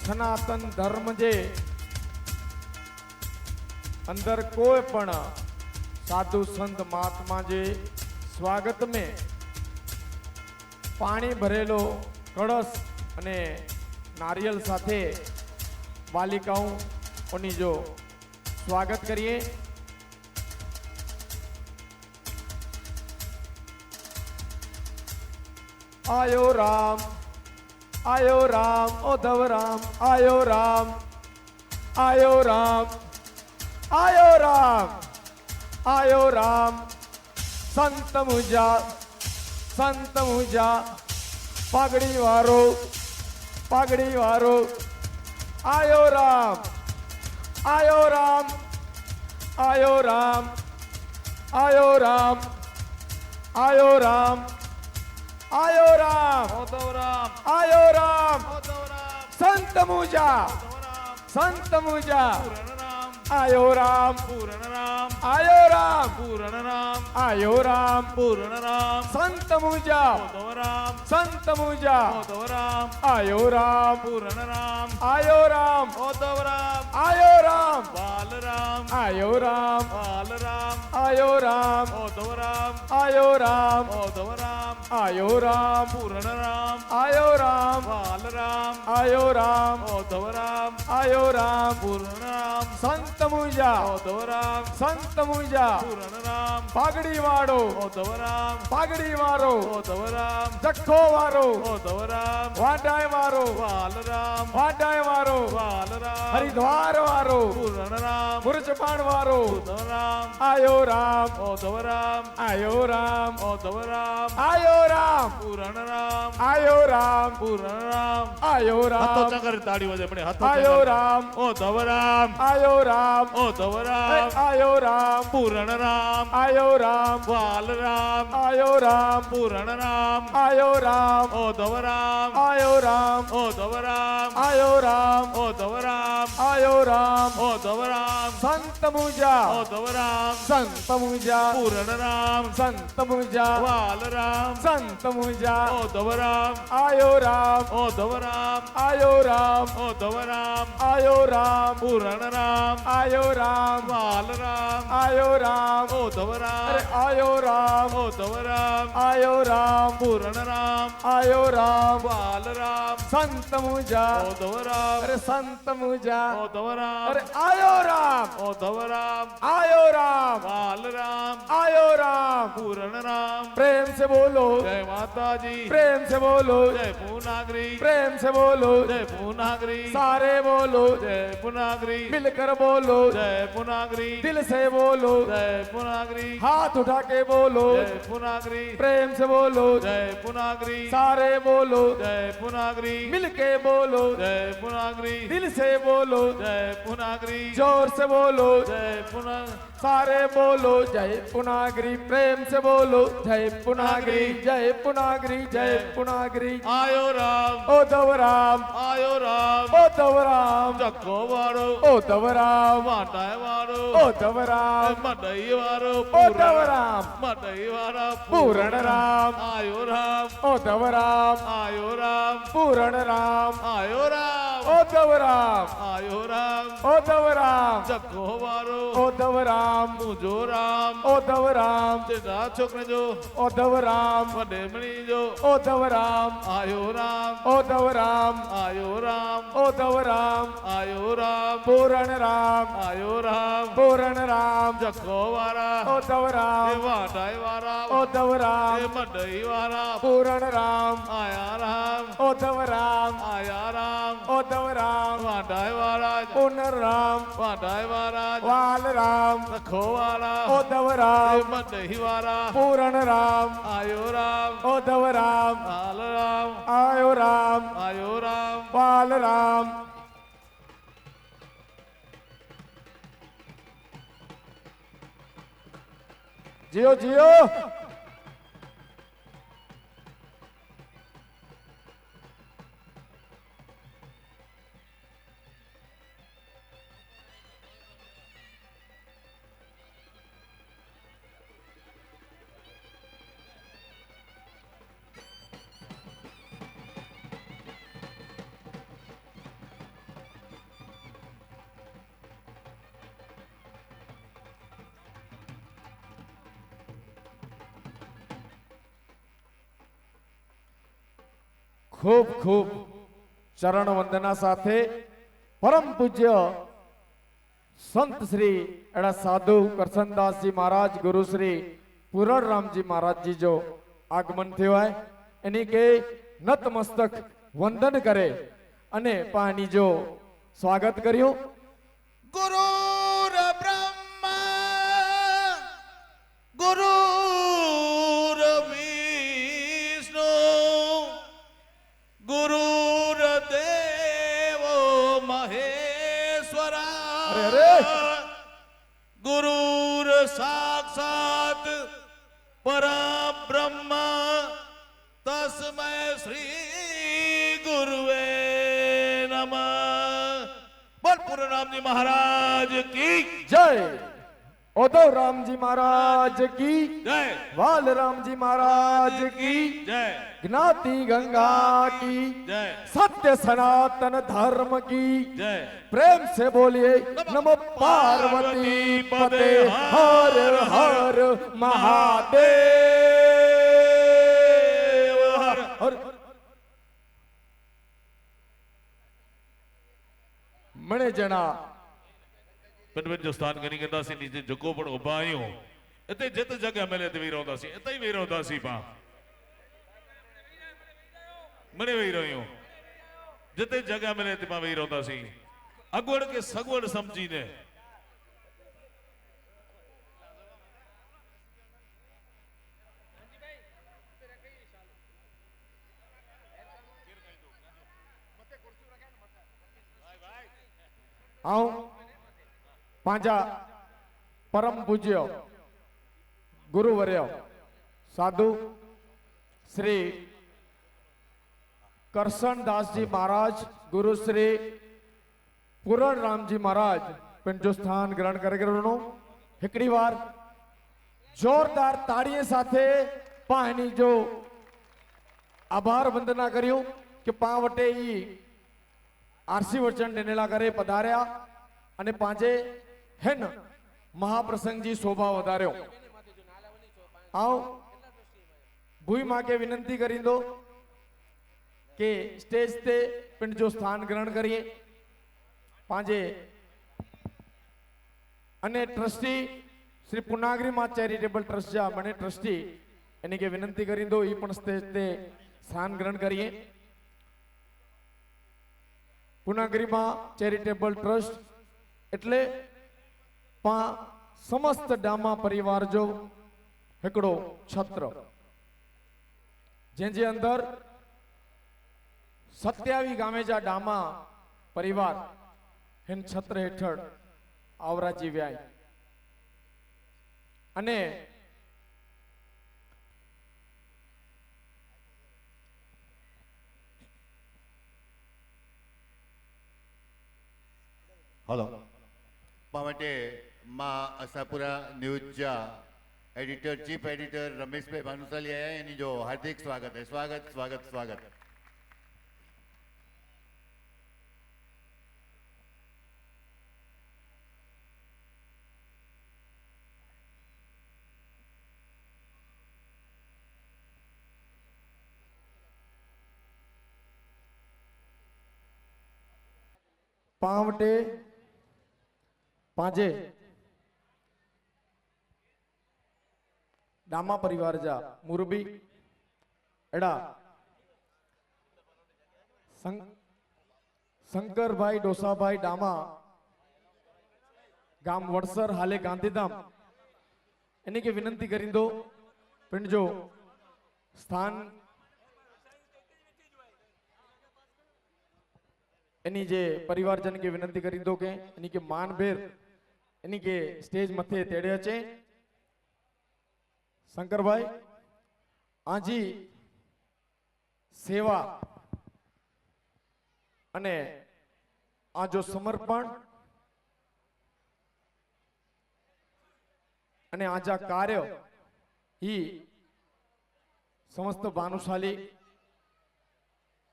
सनातन धर्म जे अंदर कोई पण साधु संत महात्मा जे स्वागत में पानी भरेलो कड़स अने नारियल साथे बालिकाओं ओनी जो स्वागत करिए। आयो राम उद्धव राम आयो राम आयो राम आयो राम आयो राम संत मुजा पागड़ी वारो आयो राम आयो राम आयो राम आयो राम आयो राम आयो राम आयो राम संत मुजा आयो राम आयो राम आयो राम संत मुजा आयो राम आयो राम आयो राम आयो राम आयो राम आयो राम आयो राम आयो राम आयो राम आयो राम संत मुजा पागड़ी वारो जखो वारो वाडाय वारो हरिद्वार वारो बुरजपान वारो आयो राम आयो राम आयो राम आयो राम आयो राम ताड़ी वजे पड़े हाथ आयो राम ओ दवराम आयो राम ओ दवराम आयो राम पूरण राम आयो राम वाल राम आयो राम पूरण राम आयो राम ओ दवराम आयो राम ओ दवराम आयो राम ओ दवराम आयो राम ओ दवराम संत मुजा ओ दवराम संत मुजा पूरण राम संत मुजा वाल राम संत मुजा ओ दवराम आयो राम ओ दवराम आयो राम ओ दवराम आयो राम पूरण राम आयो राम वाल राम आयो राम ओ दवराम अरे आयो राम ओ दवराम आयो राम पूरण राम आयो राम वाल राम संत मुजा ओ दवराम अरे संत मुजा ओ दवराम अरे आयो राम ओ दवराम आयो राम वाल राम आयो राम पूरण राम प्रेम से बोलो जय माता जी प्रेम से बोलो जय पूनागरी प्रेम से बोलो जय पूनागरी सारे बोलो जय पुनागरी मिलकर बोलो जय पुनागरी दिल से बोलो जय पुनागरी हाथ उठा के बोलो जय पुनागरी प्रेम से बोलो जय पुनागरी सारे बोलो जय पुनागरी मिलके बोलो जय पुनागरी दिल से बोलो जय पुनागरी जोर से बोलो जय पुना सारे बोलो जय पुनागरी प्रेम से बोलो जय पुनागरी जय पुनागरी जय पुनागरी आयो राम ओ दवराम आयो राम ओ दवराम जक्को वारो ओ दवराम माटाय वारो ओ दवराम मडई वारो ओ दवराम मडई वारा पूरण राम आयो राम ओ दवराम आयो राम पूरण राम आयो राम ओ दवराम आयो राम ओ दवराम जक्को वारो ओ दवराम मुझो राम ओ दवराम तेरा छोकरे जो ओ दवराम वडे मणी जो ओ दवराम आयो राम ओ दवराम आयो राम ओ दवराम आयो राम पूरण राम आयो राम पूरण राम जक्को वारा ओ दवराम वाटाय वारा ओ दवराम मडई वारा पूरण राम आया राम ओ दवराम आया राम ओ ઓદવરામ વાંઢાય વાળા પુનરરામ વાંઢાય વાળા વાલરામ લખો વાળા ઓદવરામ મદહી વાળા પૂરણરામ આયો રામ ઓદવરામ હાલ રામ આયો રામ આયો રામ વાલરામ જીઓ જીઓ ખૂબ ખૂબ ચરણ વંદના સાથે પરમ પૂજ્ય સંત શ્રી એડા સાધુ કરસનદાસજી મહારાજ ગુરુ શ્રી પૂરણરામજી મહારાજજી જો આગમન થયો હોય એની કે નતમસ્તક વંદન કરે અને પાણી જો સ્વાગત કર્યું. ગુરુર બ્રહ્મા ગુરુર વિષ્ણુ ગુરુર દેવો મહેશ્વરા અરે, અરે. ગુરુર સાક્ષાત પરબ્રહ્મ તસ્મૈ શ્રી ગુરુવે નમઃ. બોલ પૂર્ણરામજી મહારાજ કી જય ઉद्धવ રામજી મહારાજ કી જય વાલ રામજી મહારાજ કી જય જ્ઞાતિ ગંગા की જય सत्य सनातन धर्म की જય. प्रेम से बोलिए नमो पार्वती पते हर हर महादेव हर हर. मणे जना પણ જો સ્થાન કરી કરતા સી નીચે જગો પણ ઉભા આયો એટલે જત જગ્યા મેલે તે વીરોતા સી એતઈ વીરોતા સી પા મને વીરોયો જતે જગ્યા મેલે તે પા વીરોતા સી અગવડ કે સગવડ સમજીને આઉં પાંજા પરમ પૂજ્ય ગુરુવર્ય સાધુ શ્રી કરસનદાસજી મહારાજ ગુરુ શ્રી પૂરણરામજી મહારાજ પણ જો સ્થાન ગ્રહણ કરેલું हिकड़ी बार जोरदार ताड़िये साथे पानी जो आभार वंदना करियो कि पावटे ई आरसी वचन नेनेला करे पधार्या अने पांचे हेन महाप्रसंग जी शोभा वधार्यो. आओ भूई मां के विनंती करी दो कि स्टेज ते पिंड जो स्थान ग्रहण करिए पांचे अने ट्रस्टी श्री पुनागरी मां चैरिटेबल ट्रस्ट जा मने ट्रस्टी एनी के विनंती करी दो ई पण स्टेज ते स्थान ग्रहण करिए. पुनागरी मां चैरिटेबल ट्रस्ट एटले पा समस्त डामा परिवार जो हिकड़ो छत्र जेजे अंदर 27 गामे जा डामा परिवार हिन छत्र हेठळ आवराजी व्याय अने હલો માટે માં આશાપુરા ન્યૂઝ જા editor chief editor Rameshbhai Bhanushali આયા એની જો હાર્દિક સ્વાગત है. स्वागत स्वागत स्वागत. पावटे पांजे डामा परिवार जा मुरबी एड़ा શંકરભાઈ ડોસાભાઈ ડામા ગામ વડસર હાલે ગાંધીધામ એની કે વિનંતી કરી દો પિંડ જો સ્થાન એની જે પરિવારજન કે વિનંતી કરી દો કે એની કે માનભેર એની કે સ્ટેજ મથે તેડે છે શંકરભાઈ આજી સેવા અને આ જો સમર્પણ અને આજા કાર્ય ही समस्त भानुशाली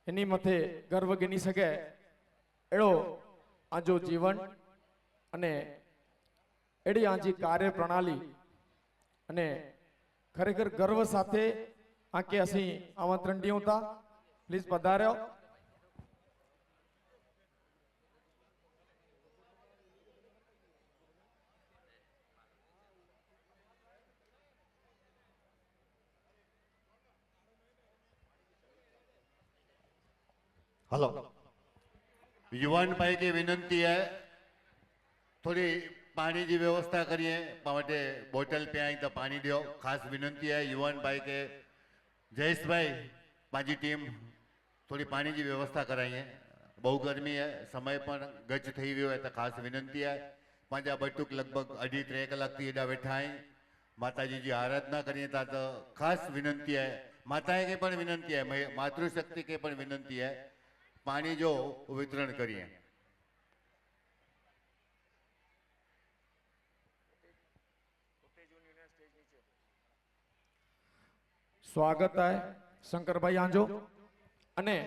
एनी मथे गर्व गणी सके एड़ो आजो जीवन अने एड़ी आजी कार्य प्रणाली अने खरेखर गर्व साथे आके असी आमंत्रण दियो था प्लीज पधार्यो हेलो युवान भाई की विनंती है थोड़ी पानी की व्यवस्था करिए पाटे बोतल पे आई तो पानी दियो खास विनंती है युवान भाई के जयेश भाई माजी टीम थोड़ी पानी की व्यवस्था कराइए बहु गर्मी है समय पर गच थी वो है तो खास विनंती है पांजा बटूक लगभग 2.5-3 कलाक थी एडा बैठा है माताजी जी आराधना करिए था तो खास विनंती है माताए के पण विनंती है मातृशक्ति के पण विनंती है पानी जो वितरण करिए स्वागत है शंकर भाई आंजो अने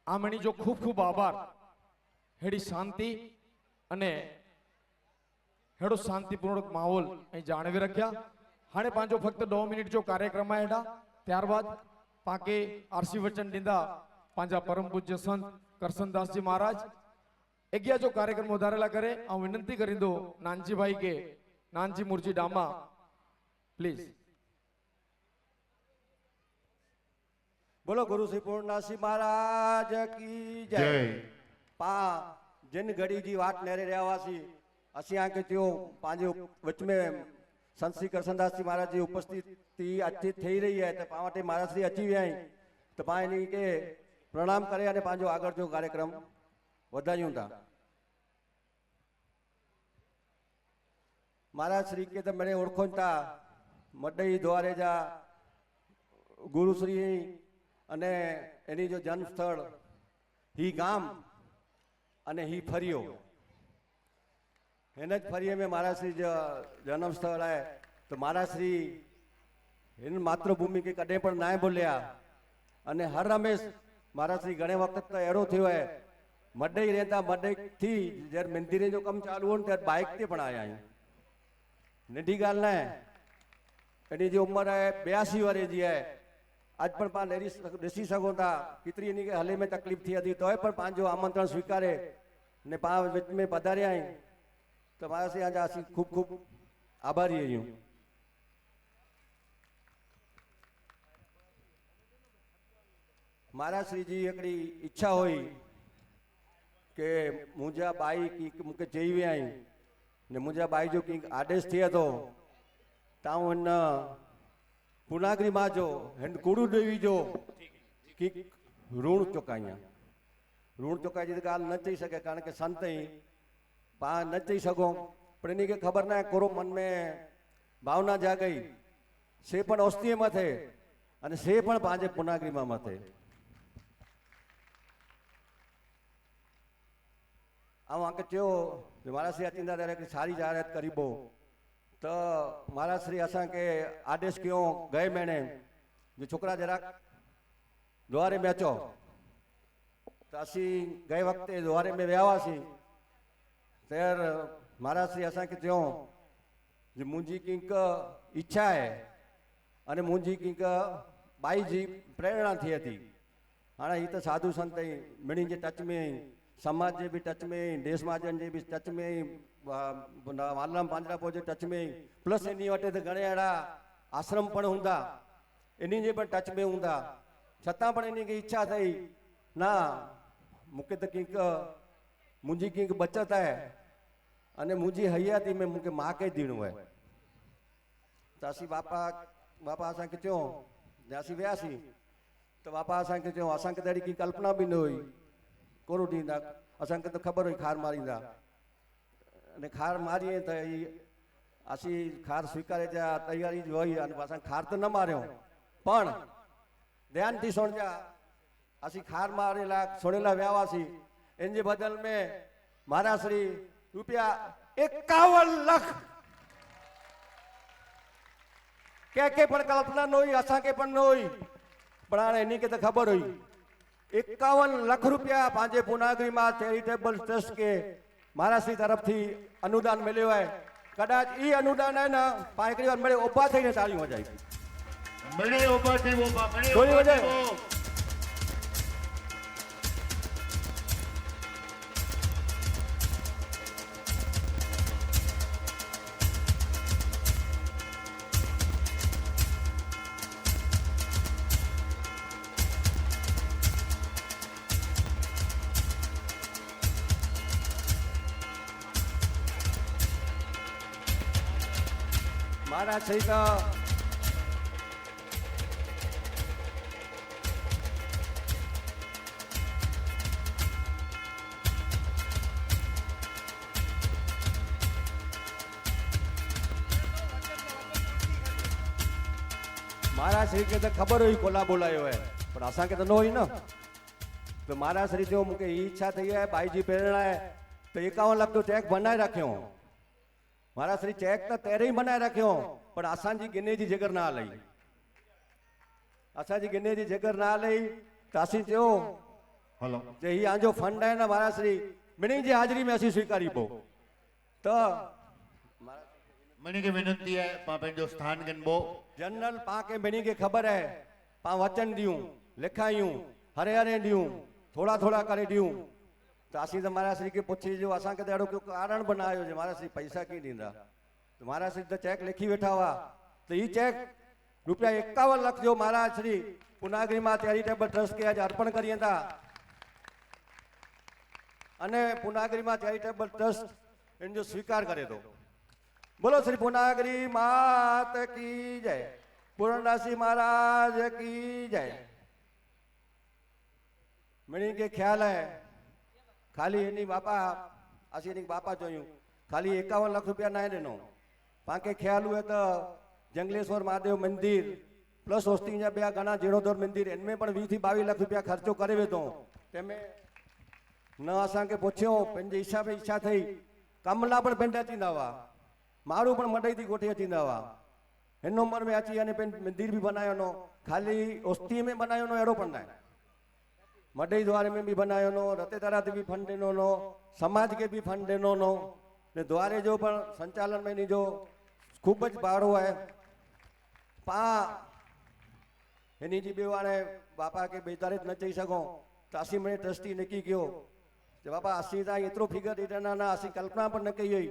आमणी जो खूब खूब आभार हेड़ी शांति अने हेड़ो शांतिपूर्वक माहौल अहीं जाणवी रख्या हाणे पांचो फक्त 2 मिनिट जो कार्यक्रम है हेडा त्यारबाद पाके आरसी वचन दींदा पांजा परम पूज्य संत करसनदास जी महाराज एग्या जो कार्यक्रम उधारेला करे आ विनंती करी दो नानजी भाई के नानजी मुरजी डामा प्लीज बोलो गुरु श्री पूर्णदास जी महाराज की जय जय पा जिन घड़ी जी बात नेरे रहवासी असी आके त्यो पांजे विच में संत श्री करसनदास जी महाराज जी उपस्थिति अच्छी थी रही है तो पावटे महाराज श्री अची विया तो पा इन्हीं के प्रणाम करे अने पांजो आगर जो कार्यक्रम वधायूं था महाराज श्री के तो मैंने ओळखो था मडई द्वारे जा गुरु श्री अने एनी जो जन्म स्थल ही गाम अने ही फरियो इन फरिये में महाराज श्री जो जन्म स्थल है तो महाराज श्री इन मातृभूमि के कदे पण ना बोलिया अने हर रमेश महाराज श्री घणे वक्त तो एड़ो थयो है मडई रहता मडई थी जर मंदिरे जो कम चालू हो त्यार बाइक ते पण आया नंढी गाल ना एनी जी उम्र है 82 वर्ष जी है आज पण पा ॾिसी सघो था केतिरी इन्हीं के हले में तकलीफ़ थी थी तो पण पंहिंजो आमंत्रण स्वीकारे ने पा विच में पधारिया आहियूं तो महाराज श्री आजा असीं खूब खूब आभारी आहियूं महाराज श्री जी हिकिड़ी इच्छा हुई के मुंहिंजा बाई की मूंखे चई विया आहिनि ने मुंहिंजा बाई जो की आदेश थिए थो तव्हां हिन पूर्णागिरी मां जो हिन गुरु देवी जो की ऋण चुकाइया ऋण चुकाई जी ॻाल्हि न चई सघे कारण के संत ही पा न चई सघूं पर इन्हीं के ख़बर न है कोरो मन में भावना जागई से पण औस्तीअ मथे अने से पण पंहिंजे पूर्णागिरी मां मथे आऊं आके चयो महाराज श्री अचींदा ત્યારે हिकिड़ी सारी जाहिरात करीबो तो महाराज श्री असा के आदेश क्यों गए महीने जो छोकरा जरा द्वारे में अचो तो असी गए वक्त द्वारे में वियावासी तर महाराज श्री असा के चयो जो मुंहिंजी कंहिंक इच्छा है अने मुंहिंजी कंहिंक बाई जी प्रेरणा थिए थी हाणे ही तो साधु संत मिणी जे टच में समाज जे भी टच में देश महाजन जे भी टच में वालराम पांजरापो जे टच में प्लस इन्हीं वटे तो घणे अहिड़ा आश्रम पण हूंदा इन्हीं जे पण टच में हूंदा छतां पण इन्हीं खे इच्छा थई ना मूंखे त कंहिंक मुंहिंजी कंहिंक बचत आहे अने मुंहिंजी हयाती में मूंखे मां खे ॾियणो आहे त असीं बापा असांखे चयो ने असीं वियासीं त बापा असांखे चयो असांखे त अहिड़ी की कल्पना बि न हुई कोरो ॾींदा असांखे त ख़बर हुई खार मारींदा अने खार मारीअ त ई असीं खार स्वीकारे जा तयारी जी हुई अने असां खार त न मारियो पण ध्यान थी सुणजा असीं खार मारेला सोड़ेला विया हुआसीं इन जे बदल में महाराज श्री रुपया 51 लाख कंहिंखे पण कल्पना न हुई असांखे पण न हुई पर हाणे इन खे त ख़बर हुई 51 लाख रुपया पंहिंजे पूनागरी मां चैरिटेबल ट्रस्ट खे महाराज श्री तरफ थी अनुदान मिलियो आहे कदाच ई अनुदान आहे न पाण हिकिड़ी बार मिड़े उभा थઈને ताड़ियूं वॼाई मिड़े ऊपर थी वो बा मिड़े थोड़ी ऊपर वजह- थी वो। महाराज श्री का महाराज श्री खे त ख़बर हुई कोला बोलायो आहे पर असांखे त न हुई न त महाराज श्री चयो मूंखे ही इच्छा थी आहे भाई जी प्रेरणा आहे त 51 लाख जो चेक बनाए रखियो महाराज श्री चेक त तेरे ही बनाए रखियो पर असांजी गिने जी जिगर न हलई असांजी गिने जी जिगर न हलई त असीं चयो हलो जे ही आंजो फंड आहे न महाराज श्री ॿिन्ही जी हाज़िरी में असीं स्वीकारी पो त मनी की विनती है पा पंहिंजो स्थान गिनबो जनरल पाण खे ॿिन्ही खे ख़बर आहे पाण वचन ॾियूं लिखायूं हरे हरे ॾियूं थोड़ा थोड़ा करे ॾियूं त असीं त महाराज श्री खे पुछी जो असांखे त अहिड़ो को कारण बनायो जे महाराज श्री पैसा कीअं ॾींदा त महाराज श्री त चेक लिखी वेठा हुआ त ही चेक रुपया 51 लाख जो महाराज श्री पूनागरी मां चैरिटेबल ट्रस्ट खे अॼु अर्पण करिए था अने पूनागरी मां चैरिटेबल ट्रस्ट इन जो स्वीकार करे थो बोलो श्री पूनागरी मात की जय पूरनदासी महाराज की जय मिणी के ख्याल है खाली इन्हीं बापा असी इन्हीं बापा चोयूं खाली 51 लाख रुपया ना ॾिनो पाके ख्याल हुए तो जंगलेश्वर महादेव मंदिर प्लस होस्टिंग जा ॿिया घणा जीर्णोद्धार मंदिर इनमें पण 20 થી 22 लाख रुपया खर्चो करे वेठो तंहिंमें न असांखे पुछियो पंहिंजे हिसाब इच्छा थई कमला पण पिंड थींदा हुआ माण्हू पण मडई थी कोठी थींदा हुआ हिन उमिरि में अची अने मंदिर बि बनायो नो खाली ओस्ती में बनायो नो अहिड़ो पण न आहे मडई द्वारे में भी बनायो नो रते तारा ते भी फंड ॾिनो नो समाज के भी फंड ॾिनो नो ने द्वारे जो पण संचालन में जो खूब ज भाड़ो है पा हिनी जी ॿियो हाणे बापा के बेचारित न चई सघूं त असीं में ट्रस्टी नकी कयो जे बाबा असीं ताईं एतिरो फिगर ॾिना न असीं कल्पना पण न कई हुई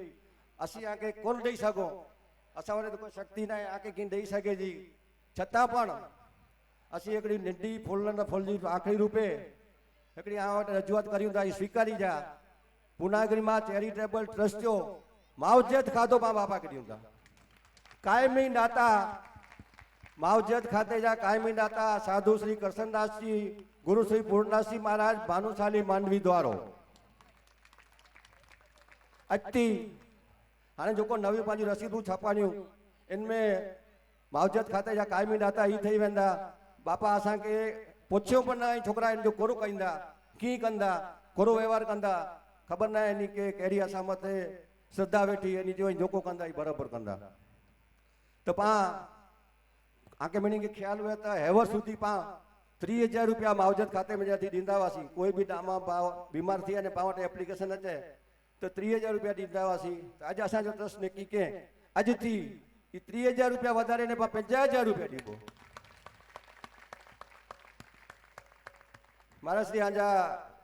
असीं आके कोन ॾेई सघूं असां वटि त कोई शक्ति न आहे आके कीअं ॾेई सघे जी छतां पण असीं हिकिड़ी नंढी फुल न फुल जी आख़िरी रूपे हिकिड़ी आ वटि रजूआत करियूं था स्वीकारी जा पूनागरी मां चैरिटेबल ट्रस्ट जो मावजत खाधो पाण बापा खे ॾियूं था कायमी दाता मावजत खाते जा कायमी दाता साधु श्री कृष्णदास जी गुरु श्री पूर्णदास जी महाराज भानुशाली मांडवी द्वारो अति हाणे जेको नवी पंहिंजी रसीदूं छापाणियूं इनमें मावजत खाते जा कायमी दाता ही थी वेंदा बापा असांखे पुछियो पण न ऐं छोकिरा इन जो कोरो कंदा कीअं कंदा कोरो वहिंवार कंदा ख़बर न आहे इन खे कहिड़ी असां मथे श्रद्धा वेठी इन जो जेको कंदा ई बराबरि कंदा त पाण आके मिनी खे ख्याल हुए त हेवर सुधी पाण 30,000 रुपया मावजत खाते में जॾहिं ॾींदा हुआसीं कोई बि डामा भाव बीमार थी वञे पाण वटि एप्लीकेशन अचे त 30,000 रुपया ॾींदा हुआसीं त अॼु असांजो ट्रस्ट निकी के अॼु थी ई 30,000 रुपया वधारे ने पाण 50,000 रुपया ॾिबो महाराज श्री आजा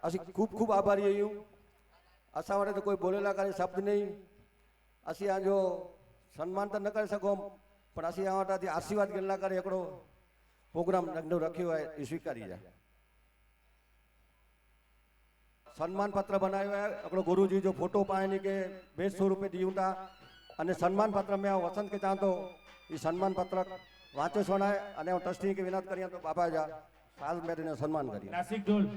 असीं खूब खूब आभारी आहियूं असां वटि त कोई बोलेला करे शब्द नहीं असीं आजो सम्मान त न करे सघूं पर असीं वटि आशीर्वाद गिन लाइ करे हिकिड़ो प्रोग्राम नंढो रखियो आहे स्वीकारी जा सम्मान पत्र बनायो है हिकिड़ो गुरु जी जो फोटो पाइनि के 200 रुपए ॾियूं था अने सम्मान पत्र में वसंत के चाहतो ये सम्मान पत्र वांचे सोनाए अने ट्रस्टी के विनत करिया तो बाबा जा साल मेरे सम्मान करिए नासिक ढोल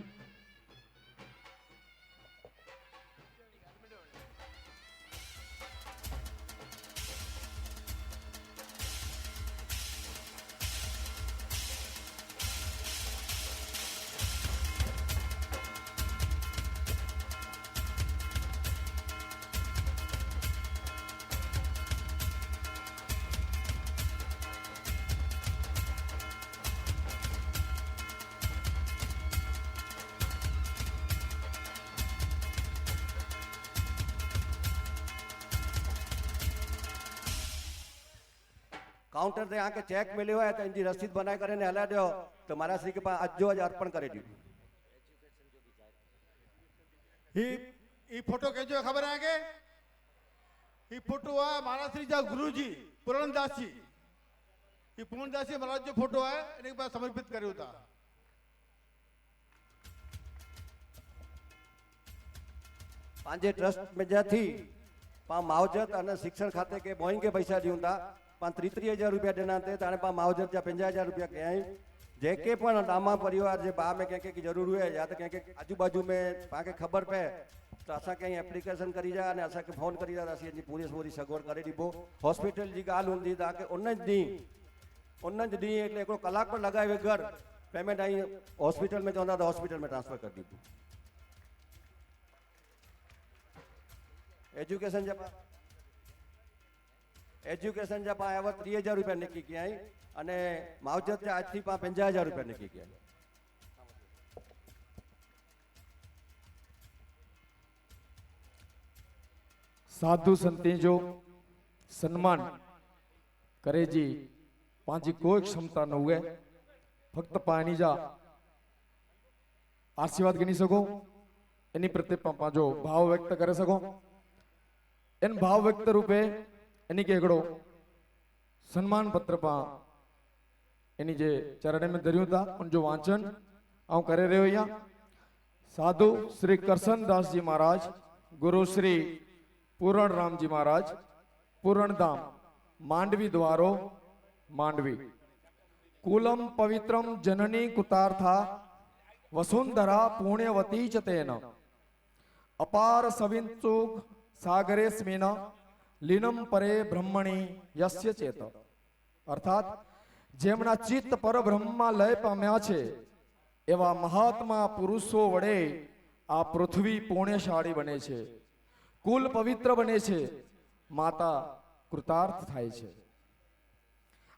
काउंटर ते आके चेक मिलियो है तो इनकी रसीद बनाए करे ने हला दियो तो महाराज श्री के पास अज जो अज अर्पण करे दी ही फोटो कंहिंजो ख़बर आहे के ही फोटो आहे महाराज श्री जा गुरु जी पूरणदास जी ही पूरणदास जी महाराज जो फोटो आहे इनके पास समर्पित करियो था पांजे ट्रस्ट में जा थी पा मावजत अने शिक्षण खाते के बोइंग के पैसा ॾियूं था पा 33,000 रुपया ॾिना ते हाणे पा मावजत जा 50,000 रुपया कयाई जेके पण डामा परिवार जे बा में कंहिंखे की ज़रूर हुए या त कंहिंखे आजू बाजू में पाके खबर पए तो असां कहीं एप्लीकेशन करी जा अने असांखे फोन करी जा असीं जी पूरी सगवड़ करे ॾिबो हॉस्पिटल जी ॻाल्हि हूंदी तव्हांखे उन ॾींहुं एटले हिकिड़ो कलाक पर लॻाए बग़ैर पेमेंट आई हॉस्पिटल में चवंदा त हॉस्पिटल में ट्रांसफर कर ॾिबो एजुकेशन जा पा आया 30,000 रुपया निकी के आई अने मावजत जा आज थी पा 50,000 रुपया निकी के आई साधु संती जो सम्मान करे जी पांजी कोई क्षमता न हुए फक्त पानी जा आशीर्वाद गिनी सको इन्हीं प्रति पांजो भाव व्यक्त करे सको इन भाव व्यक्त रूपे इन्हीं के एकड़ो सम्मान पत्र पा इन्हीं जे चरण में धरियो था उनजो वाचन आऊं करे रहियो या साधु श्री करसन दास जी महाराज गुरु श्री पूरण राम जी महाराज पूरण धाम मांडवी द्वारो मांडवी कुलम पवित्रम जननी कुतार्था वसुंधरा पुण्यवती च तेन अपार सविंचुक सागरे स्मिन लीनम परे ब्रह्मणी यस्य चेत अर्थात जेमना चित्त पर ब्रह्मा लय पाम्या छे एवा महात्मा पुरुषो वडे आ पृथ्वी पुण्यशाળી बने छे कुल पवित्र बने छे माता कृतार्थ थाय छे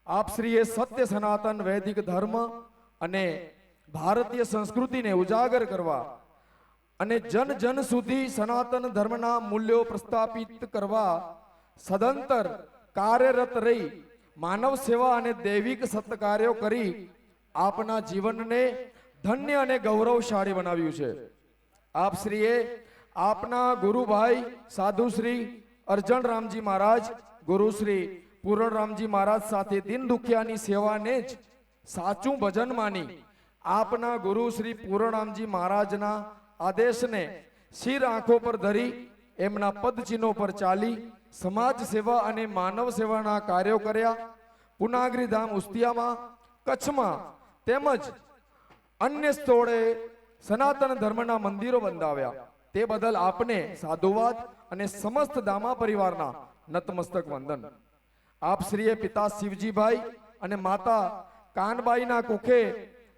आप श्रीए सत्य सनातन वैदिक धर्म अने भारतीय संस्कृति ने उजागर करवा अने जन जन सुधी सनातन धर्मना मूल्यों प्रस्थापित करवा सदंतर कार्यरत रही मानव सेवा अने दैविक सत्कार्यों करी आपना जीवन ने धन्य अने गौरवशाળી बनाव्યું છે आप श्रीए आपना गुरु भाई साधु श्री अर्जन रामजी महाराज गुरु श्री पूरण रामजी महाराज साथे दिन दुखियानी सेवा ने ज साचू भजन मानी आपना गुरु श्री पूरण रामजी महाराज ना आदेश ने सिर आंखों पर धरी एमना पद चिन्हों पर चाली समाज सेवा अने मानव सेवा ना कार्यों कर्या पुनागरी धाम उस्तिया में कच्छ में तेमज अन्य स्थोड़े सनातन धर्मना मंदिरों बंधाव्या ते बदल आपने साधुवाद अने समस्त दामा परिवारना नतमस्तक वंदन आप श्रीए पिता शिवजी भाई अने माता कानबाई ना कुखे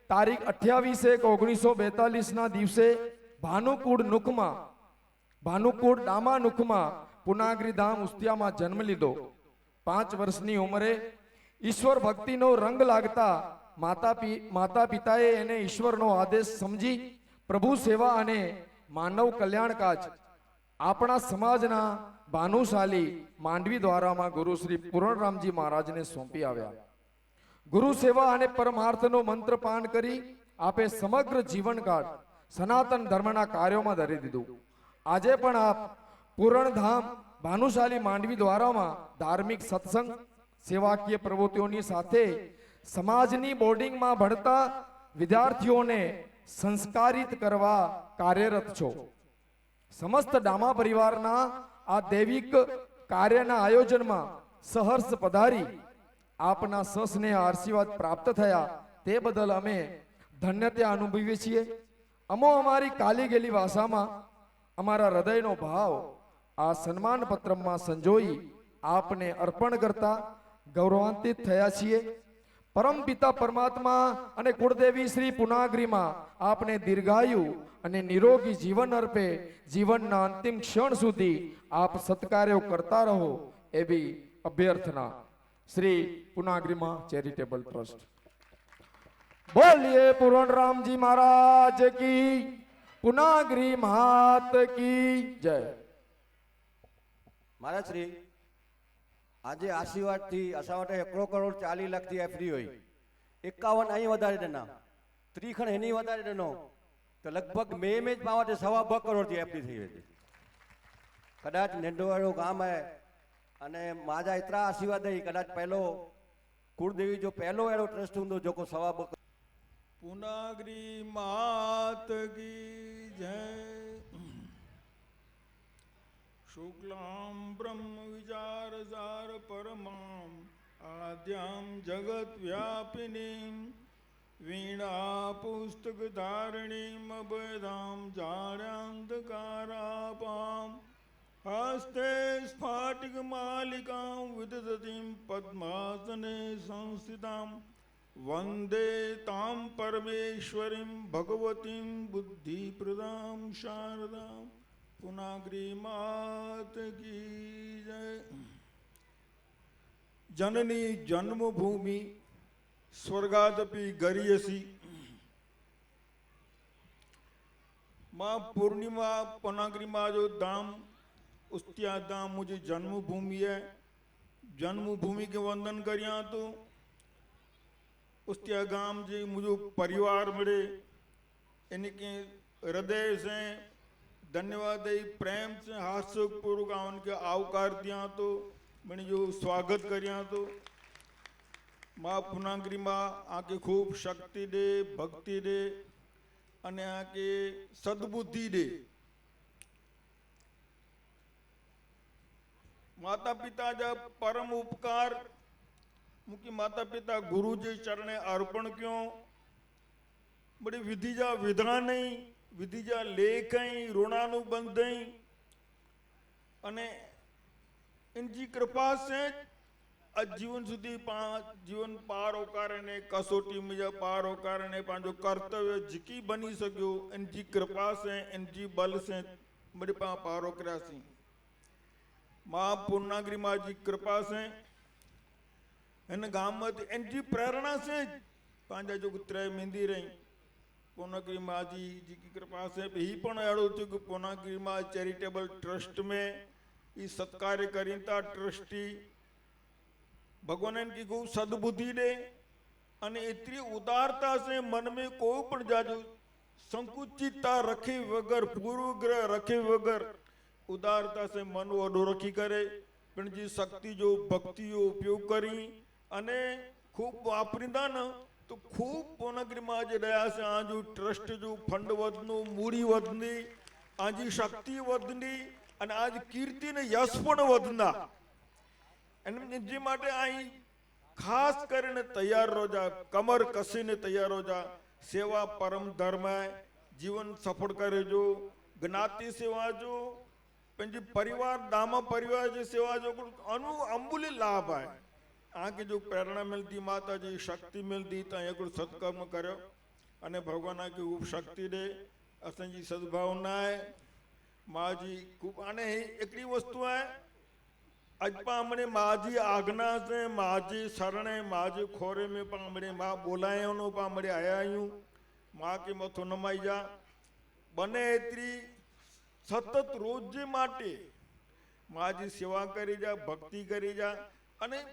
तारीख 28/1/1942 ना दिवसे भानुकूड़ नुकमा भानुकूड़ डामा नुकमा पुनागरी धाम उस्तिया में जन्म लीधो 5 वर्षनी उमरे ईश्वर भक्ति नो रंग लागता माता पिताए एने ईश्वर नो आदेश समझी प्रभु सेवा अने मानव कल्याण काज आपना समाजना भानुशाली मांडवी द्वारा में गुरु श्री पूरण रामजी महाराज ने सौंपी आव्या गुरु सेवा अने परमार्थ नो मंत्र पान करी आपे समग्र जीवन काल सनातन धर्मना कार्यों में धरी दीधुं आजे पण आप पूरण धाम भानुशाली मांडवी द्वारा में धार्मिक सत्संग सेवाकीय प्रवृत्तिओनी साथे समाजनी बोर्डिंग में भणता विद्यार्थीओने સંસ્કારિત કરવા કાર્યરત છો. સમસ્ત ડામા પરિવારના આ દૈવિક કાર્યના આયોજનમાં સહર્ષ પધારી આપના સસ્નેહ આશીર્વાદ પ્રાપ્ત થયા તે બદલ અમે ધન્યતા અનુભવીએ છીએ. અમારી કાલી ગયેલી ભાષામાં અમારા હૃદયનો ભાવ આ સન્માન પત્રમાં સંજોઈ આપને અર્પણ કરતા ગૌરવાન્વિત થયા છીએ. પરમ પિતા પરમાત્મા અને કુળદેવી શ્રી પુનાગરીમાં આપને દીર્ઘાયુ અને નિરોગી જીવન અર્પે જીવનના અંતિમ ક્ષણ સુધી આપ સત્કાર્યો કરતા રહો એવી અભ્યર્થના. શ્રી પુનાગરીમાં ચેરિટેબલ ટ્રસ્ટ. બોલીએ પૂરણ રામજી મહારાજ કી, પુનાગરી માત કી જય. મહારાજ શ્રી, આજે આશીર્વાદથી અસાવટે 1 કરોડ 40 લાખથી એફડી હોય, 51 અહીં વધારે દેના, ત્રીખણ એની વધારે દેનો, તો લગભગ મેં જ પાવાટે 2.25 કરોડથી એફડી થઈ હતી. કદાચ નેંડોવાળું ગામ હે અને માજા ઇતરા આશીર્વાદ હઈ, કદાચ પહેલો કુળદેવી જો પહેલો એનો ટ્રસ્ટ હूंदो जेको 2.25 पुनागरी मात की जय। शुक्लां ब्रह्म विचार सार परमां आद्यां जगत व्यापिनीं वीणा पुस्तक धारिणीं अभयदां जाड्यांधकारापां हस्ते स्फाटिक मालिकां विदधतीं पद्मासने संस्थितां वंदे तां परमेश्वरीं भगवतीं बुद्धिप्रदां शारदां पुनागरी मात की जय। जननी जन्मभूमि स्वर्गादपि गरीयसी माँ पूर्णिमा पुनागरी माँ जो धाम उस्तिया धाम मुझे जन्मभूमि है। जन्मभूमि के वंदन करिया तो उस्तिया गाम जी मुझे परिवार मिले इनके हृदय से धन्यवाद प्रेम से हास्यपूर्वक उनके आवकार दिया तो मैंने जो स्वागत करिया तो माँ पुनागरी माँ आके खूब शक्ति दे भक्ति दे अने आके सद्बुद्धि दे। माता पिता जब परम उपकार मुकी माता पिता गुरु जी चरणे अर्पण क्यों बड़ी विधि जा विधान विधि जा लेख ऋणानुबंध अने इनकी कृपा से जीवन सुधी जीवन पार होकारने कसोटी में जा पार होकारने पांचो कर्तव्य जिकी बनी सको इनकी कृपा से इनकी बल से बड़े पार होकरासी। माँ पुनागरी माँ जी कृपा से इन गाम में इनकी प्रेरणा से पांजा जो त्रय मंदिर रही पुनागरी माँ जी की कृपा से ही पण अड़ो थो कि पुनागरी माँ चैरिटेबल ट्रस्ट में ये सत्कार्य करीता ट्रस्टी भगवान इनकी खूब सद्बुद्धि दे अने इतनी उदारता से मन में कोई पण जाजो संकुचितता रखे वगर पूर्वग्रह रखे वगर उदारता से मन वडो रखी करे पण जी शक्ति जो भक्ति जो उपयोग करी अने खूब वापरींदा न तो खूब पुनागरी मां जे दया से आजू ट्रस्ट जो फंड वधनो मूड़ी वधनी आजी शक्ति वधनी अने आज कीर्ति ने यश पण वधना एने जे माटे आई खास करीने तैयार रोजा कमर कसीने तैयार रोजा सेवा परम धर्म है जीवन सफल करे जो ज्ञाति सेवा जो पंहिंजे परिवार दामा परिवार जी सेवा जो अमूल्य लाभ है आके जो प्रेरणा मिलती माता जी शक्ति मिलती तो एक सत्कर्म करो अने भगवान की खूब शक्ति दे असांजी सद्भावना है माँ जी खूब आने एकड़ी वस्तु है अजपा हमने माँ जी आज्ञा से माँ जी शरणे माँ जी खोरे में पामड़े माँ बोलाए पामड़े आया यूं माँ के मथो नमाई जा बने एतरी सतत रोज माटे माँ जी सेवा करी जा भक्ति करी जा अने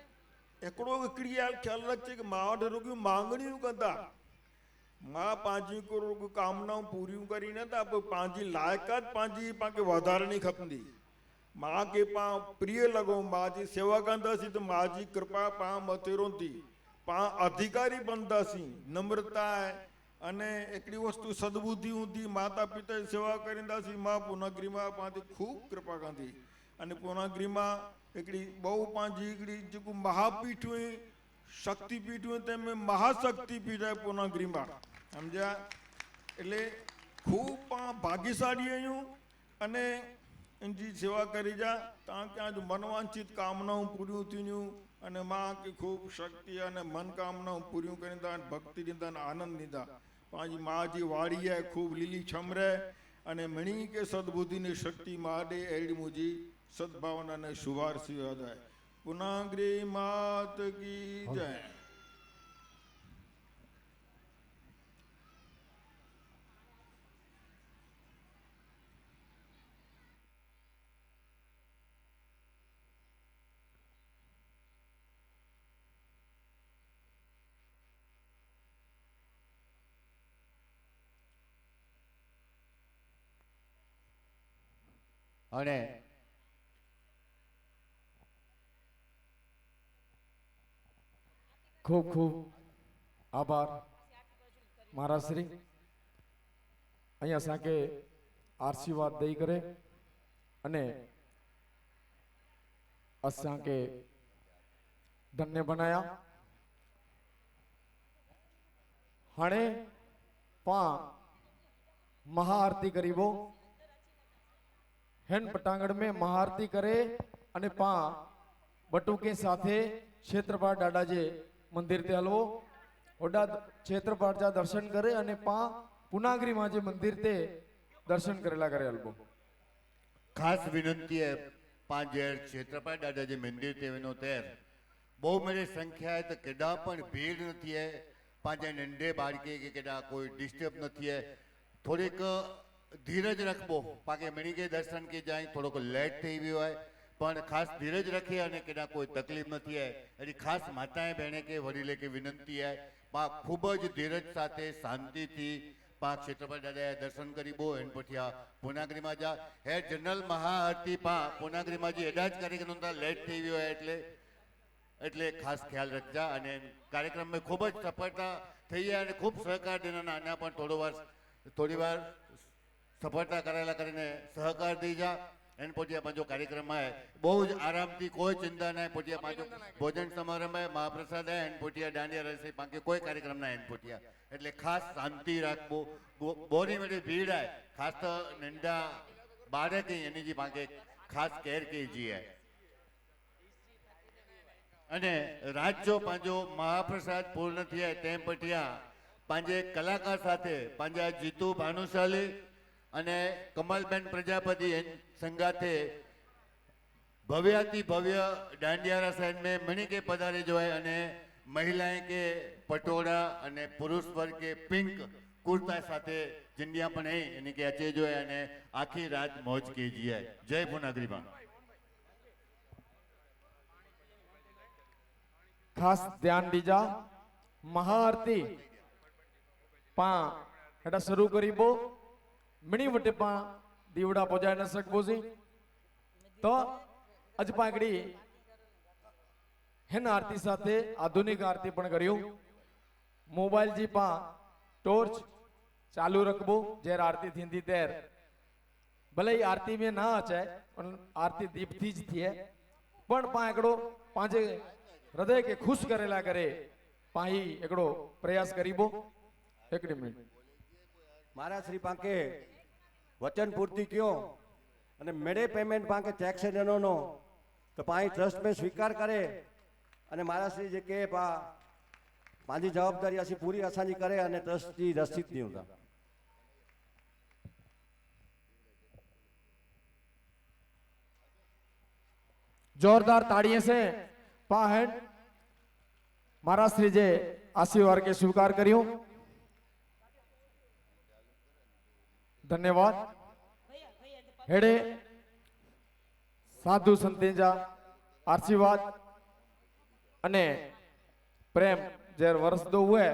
एकड़ो एकड़ी ख्याल रखे कि माँ वटि रुॻियूं मांगणियूं कंदा माँ पंहिंजी को रुॻ कामनाऊं पूरियूं करी न था पोइ पंहिंजी लाइक़ात पंहिंजी पाण वधारणी खपंदी। माँ के पाण प्रिय लॻो माँ जी सेवा कंदासीं तो माँ जी कृपा पाण मथे रहंदी पाण अधिकारी बनदासीं नम्रता है અને એકડી વસ્તુ સદબુદ્ધિ ઊંધી માતા પિતા સેવા કરીંदासी માં પૂર્ણગીરીમાં પાંથી ખૂબ કૃપા કાંધી અને પૂર્ણગીરીમાં એકડી બહુ પાંજી એકડી જેको મહાપીઠ हुई શક્તિપીઠ हुई તેમે મહાશક્તિપીઠ है પૂર્ણગીરીમાં સમજ્યા એટલે ખૂબ ભાગ્યશાળી આયું અને इनकी सेवा करी जा ताकि आज मनवांचित कामनाओं पूरी थीं અને मां की खूब शक्ति અને मनकामनाओं पूरी करींदा भक्ति ॾींदा आनंद ॾींदा पंहिंजी मां जी वाड़ी है खूब लीली छम रहे અને મણી કે સદબુદ્ધિની શક્તિ માં દે એડી મુજી સદભાવના ને શુભારસી અદાય પૂર્ણાગીરી માત કી જય અને ખૂબ ખૂબ આભાર મહારાજ શ્રી અહીંયા સાકે આશીર્વાદ દઈ કરે અને અસાંકે ધન્ય બનાયા हाणे पा महाआरती करीबो हेन पटांगण में महाआरती करे अने पा बटुके साथे क्षेत्रपाल डाडा जे मंदिर ते हलवो ओडा क्षेत्रपाल जा दर्शन करे अने पा पुनागरी मां जे मंदिर ते दर्शन करेला करे हलवो खास विनंती है पांच क्षेत्रपाल डाडा जे मंदिर ते वेनो तेर बहु मेरी संख्या है तो केडा पण भीड़ नहीं है पांच नंढे बाळके के केडा कोई डिस्टर्ब नहीं है थोड़ीक धीरज रखबो पाके मणी के दर्शन के जाए थोड़ो लेट थी गयो है पण खास धीरज रखी अने केडा कोई तकलीफ नहीं है एटी खास माताएं बहने के वडीले के विनंती है पा खूब ज धीरज साथे शांति थी पा क्षेत्रपाल दादा दर्शन करी बो एन पठिया पूनागरी में जा हे जनरल महाआरती पा पूनागरी में जी एडा ज कार्यक्रम लेट थी गयो है એટલે ખાસ ખ્યાલ રખજા અને કાર્યક્રમ में ખૂબ જ સફળતા થઈ છે અને ખૂબ સહકાર દેના આના પણ થોડી વાર સફળતા કરેલા કરીને સહકાર દી જા એન પોટિયા પાંચો કાર્યક્રમ है બહુ જ આરામથી કોઈ ચિંતા નહીં પોટિયા પાંચો ભોજન સમારંભ है મહાપ્રસાદ है એન પોટિયા દાંડિયા રસે બાકી કોઈ કાર્યક્રમ ના એન પોટિયા એટલે ખાસ શાંતિ રાખવો બોરી મેળી ભીડ है ખાસ તો નંડા બાળક એની जी બાકી ખાસ કેર कीजिए है અને રાજ્યો પાંજો મહાપ્રસાદ પૂર્ણ થયા તેમ પટિયા પાંજે કલાકાર સાથે પાંજા જીતુ ભાનુશાલી અને કમલબેન પ્રજાપતિ સંગાથે ભવ્યાતિ ભવ્ય દાંડિયા રસાયણ में मणि के पधारे जो है અને મહિલાએ કે પટોળા અને પુરુષ વર્ગ કે પિંક કુર્તા સાથે જિંદિયા પણ है यानी કે અચે जो है અને આખી રાત મોજ कीजिए जय पूनागरी માં खास ध्यान दीजा महाआरती पा एटा शुरू करीबो मिनी वटे पा दीवड़ा पहुंचाई न सकबो सी तो अज पाकड़ी हेन आरती साथे आधुनिक आरती पण कर्यो मोबाइल जी पा टॉर्च चालू रखबो जेर आरती थींदी तेर भले ही आरती में ना अचे पण आरती दीप थी ज थी है पण पा एकड़ो पांचे हृदय के खुश करेला करे पाही एकड़ो प्रयास करीबो एकड़ी मिनट महाराज श्री पाके वचन पूर्ति क्यों अने मेरे पेमेंट पाके चेक से देनो नो तो पाही ट्रस्ट में स्वीकार करे अने महाराज श्री जे के पा माजी जवाबदारी असी पूरी असांजी करे अने ट्रस्ट जी रसीद दी होता जोरदार ताड़ियों से पाहन महाराज श्री जे आशीर्वाद के स्वीकार करियो धन्यवाद हेडे साधु संतेजा आशीर्वाद अने प्रेम जेर वर्ष दो हुए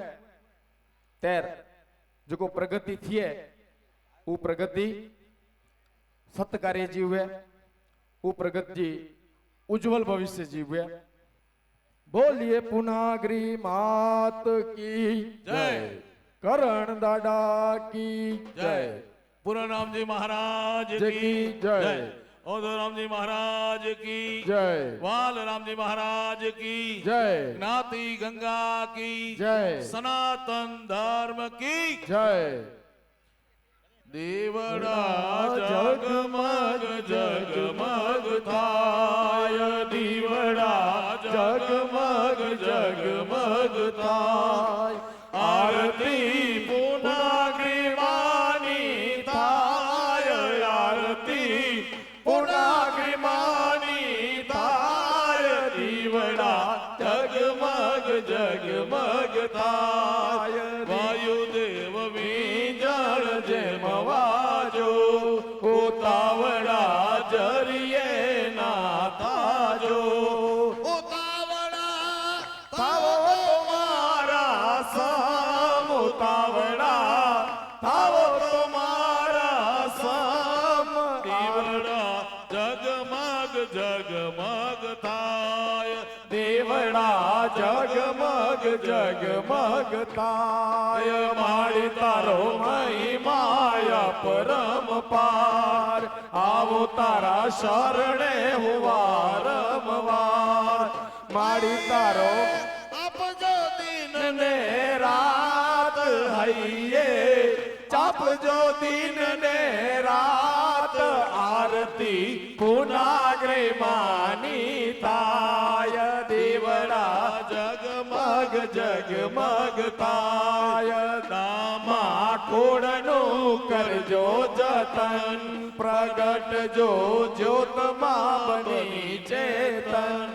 तेर जो प्रगति थी है वो प्रगति सत्य कार्य जीवे वो प्रगति उज्जवल भविष्य जीवे बोलिए पूनागरी मात की जय કરણ દાદા કી જય પૂરણરામજી મહારાજ જય કી કી જય. જય ઓધોરામજી મહારાજ કી જય વાલરામજી મહારાજ કી જય જ્ઞાતિ ગંગા કી જય સનાતન ધર્મ કી જય દીવડા જગમગ જગમગ થાય દીવડા જગમગ જગમગ થાય આરતી પુનાગ્રીમાની થાય આરતી પુનાગ્રીમાની થાય દીવડા જગમગ જગમગ થાય વાયુદેવ વીજળ જેમ વાજો ઉતાવળા જરીએ ના થાજો ઉતાવળા થાવો તમારા સમ ઉતાવળા થાવો તમારા સમ દીવડા જગમગ જગમગ થાય દેવડા જગમગ જગમગ થાય માળી તારો મહિમાય પરમ પાર આવો તારા શરણે હું વારંવાર માળી તારો આપજો દિન ને રાત હૈયે ચાપજો દિન ને રાત આરતી પુનાગ્રે માની થાય દેવડા જગમગ જગમગ થાય દામા કોડનું કરજો જતન પ્રગટજો જ્યોતમાં બની ચેતન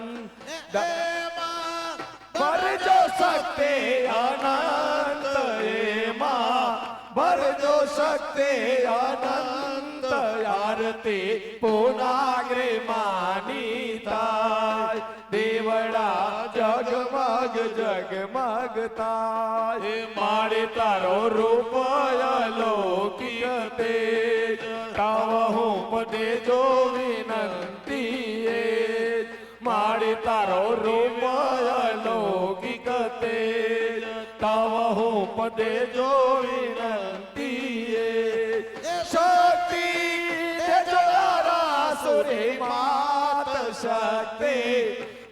ભરજો શક્તિ અનંત એમાં ભરજો શક્તિ અનંત આરતી પુનાગ્રે માની થાય દેવડા જગમગ જગમગ થાય મારે તારો રૂપ અલૌકિક તેજ કાવહું પદે જો વિનંતી મારે તારો રૂપ અલૌકિક તેજ કાવહું પદે જો વિનંતી શક્તિ દેજો રાસુરી માત શક્તિ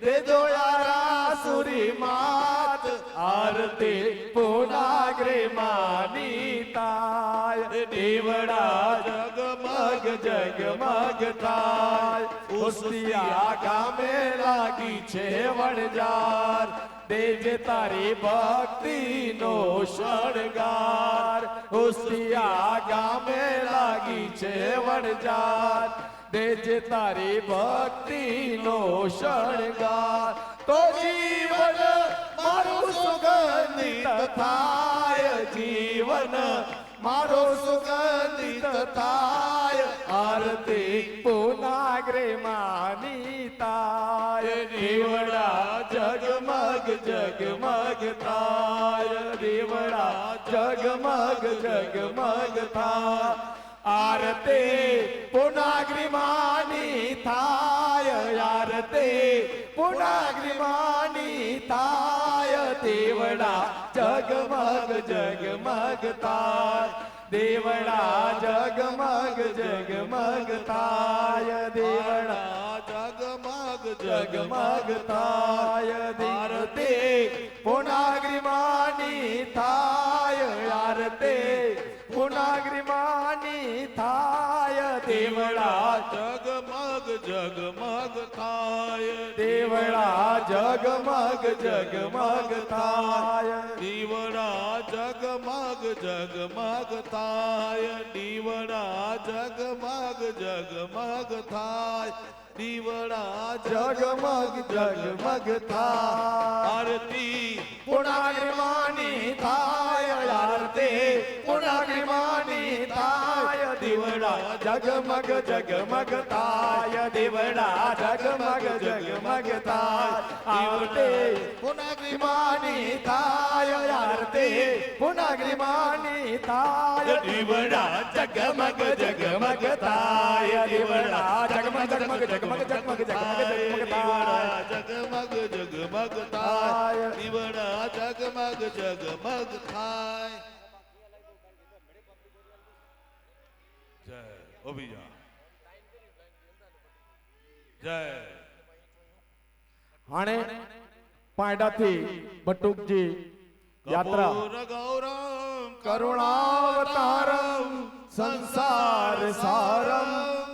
દેજો રાસુરી માત આરતી પુનાગ્રે માની થાય દેવડા જગમગ જગમગ થાય ઉસ્તિયા ગામે લાગી છે વણજાર દેજે તારી ભક્તિ નો શણગાર ઉસ્તિયા ગામે લાગી છે વણજાર દેજે તારી ભક્તિ નો શણગાર તો જીવન મારું સુગંધિત થાય જીવન મારો સુગંધિત થાય આરતી પુનાગ્રે માની થાય દેવડા જગમગ જગમગ થાય દેવડા જગમગ જગમગ થાય આરતી પુનાગ્રી માની થાય આરતી પુનાગ્રી માની થાય દેવડા જગમગ જગમગ થાય દેવડા જગમગ જગમગ થાય દેવડા જગમગ જગમગ થાય આરતી પુનાગ્રી માની થાય આરતી પુનાગ્રી માની થાય દેવડા જગમગ જગમગ થાય દેવડા જગમગ જગમગ થાય દીવડા જગમગ જગમગ થાય દીવડા જગમગ જગમગ થાય દીવડા જગમગ જગમગ થાય આરતી પુનાગ્રી માની થાય આરતી પુનાગ્રી માની થાય દેવડા જગમગ જગમગ થાય દેવડા જગમગ જગમગ થાય આરતી પુનાગ્રી માની થાય આરતી પુનાગ્રી માની થાય દીવડા જગમગ જગમગ થાય દેવડા જગમગ જગમગ જગમગ જગમગ જગમગ જગમગ થાય જગમગ જગમગ થાય દીવડા જગમગ જગમગ થાય જય ઓબી જા જય હાણે પાયડાથી બટુકજી યાત્રા કપૂર ગૌરમ કરુણાવતારમ સંસાર સારમ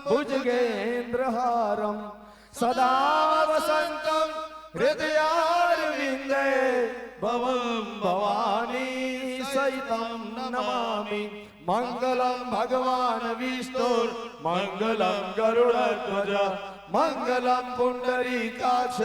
ભુજગેન્દ્રહારમ સદા વસંતમ હૃદયારવિંદે ભવમ ભવાની સહિતમ નમામિ મંગલમ ભગવાન વિષ્ણુર મંગલમ ગરુડધ્વજ મંગલમ પુંડરીકાક્ષ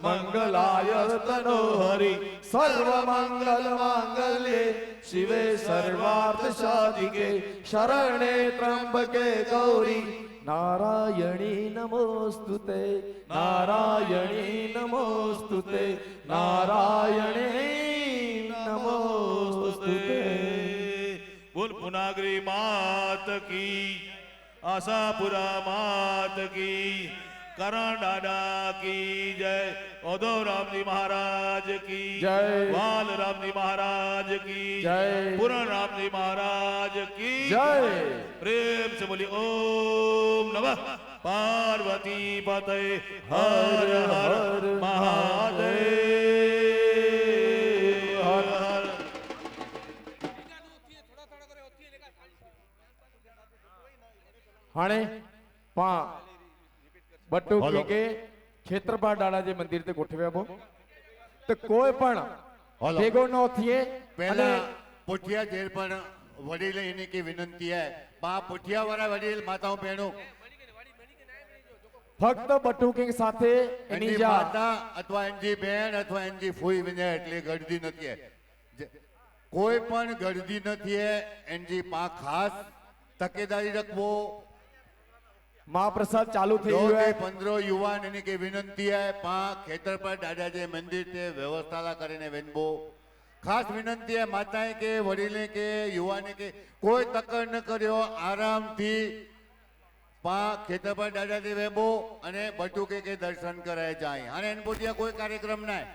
મંગલાય તનોહરિ સર્વમંગલ માંગલ્યે શિવે સર્વાર્થ સાધિકે શરણે ત્રંબકે ગૌરી નારાયણી નમોસ્તુતે નારાયણી નમોસ્તુતે નારાયણી નમોસ્તુતે બોલ પુનાગરી માત કી આશાપુરા માત કી કરણ દાદા કી જય ઉद्धવ રામજી મહારાજ કી જય. વાલ રામજી મહારાજ કી જય. પૂરણ રામજી મહારાજ કી જય. પ્રેમ से बोली ओम नमः पार्वती पते हर हर महादेव हर हर हाणे पा बट्टू હલો. के क्षेत्रपाल डाला जे मंदिर ते गोठव्या बो तो कोई पण હલો. भेगो न थिए पहला पुठिया जेल पर वडील इन्हीं की विनंती है पा पुठिया वाला वडील माताओं बहनों फक्त बट्टू के साथे एनी એની जा માતા અથવા એની બેન અથવા એની ફૂઈ વિને એટલે ગળદી નથી કોઈ પણ ગળદી નથી એની પા ખાસ તકેદારી રખવો महाप्रसाद चालू थे दो हुए के 15 युवान इन्हीं की विनंती है पा खेतर पर दादा जे मंदिर ते व्यवस्था ला करीने वेनबो खास विनंती है माताए के वडीले के युवाने के कोई तकड़ न कर्यो आराम थी पा खेतर पर दादा जे वेबो अने बटुके के दर्शन कराए जाए अने एन पोतिया कोई कार्यक्रम ना है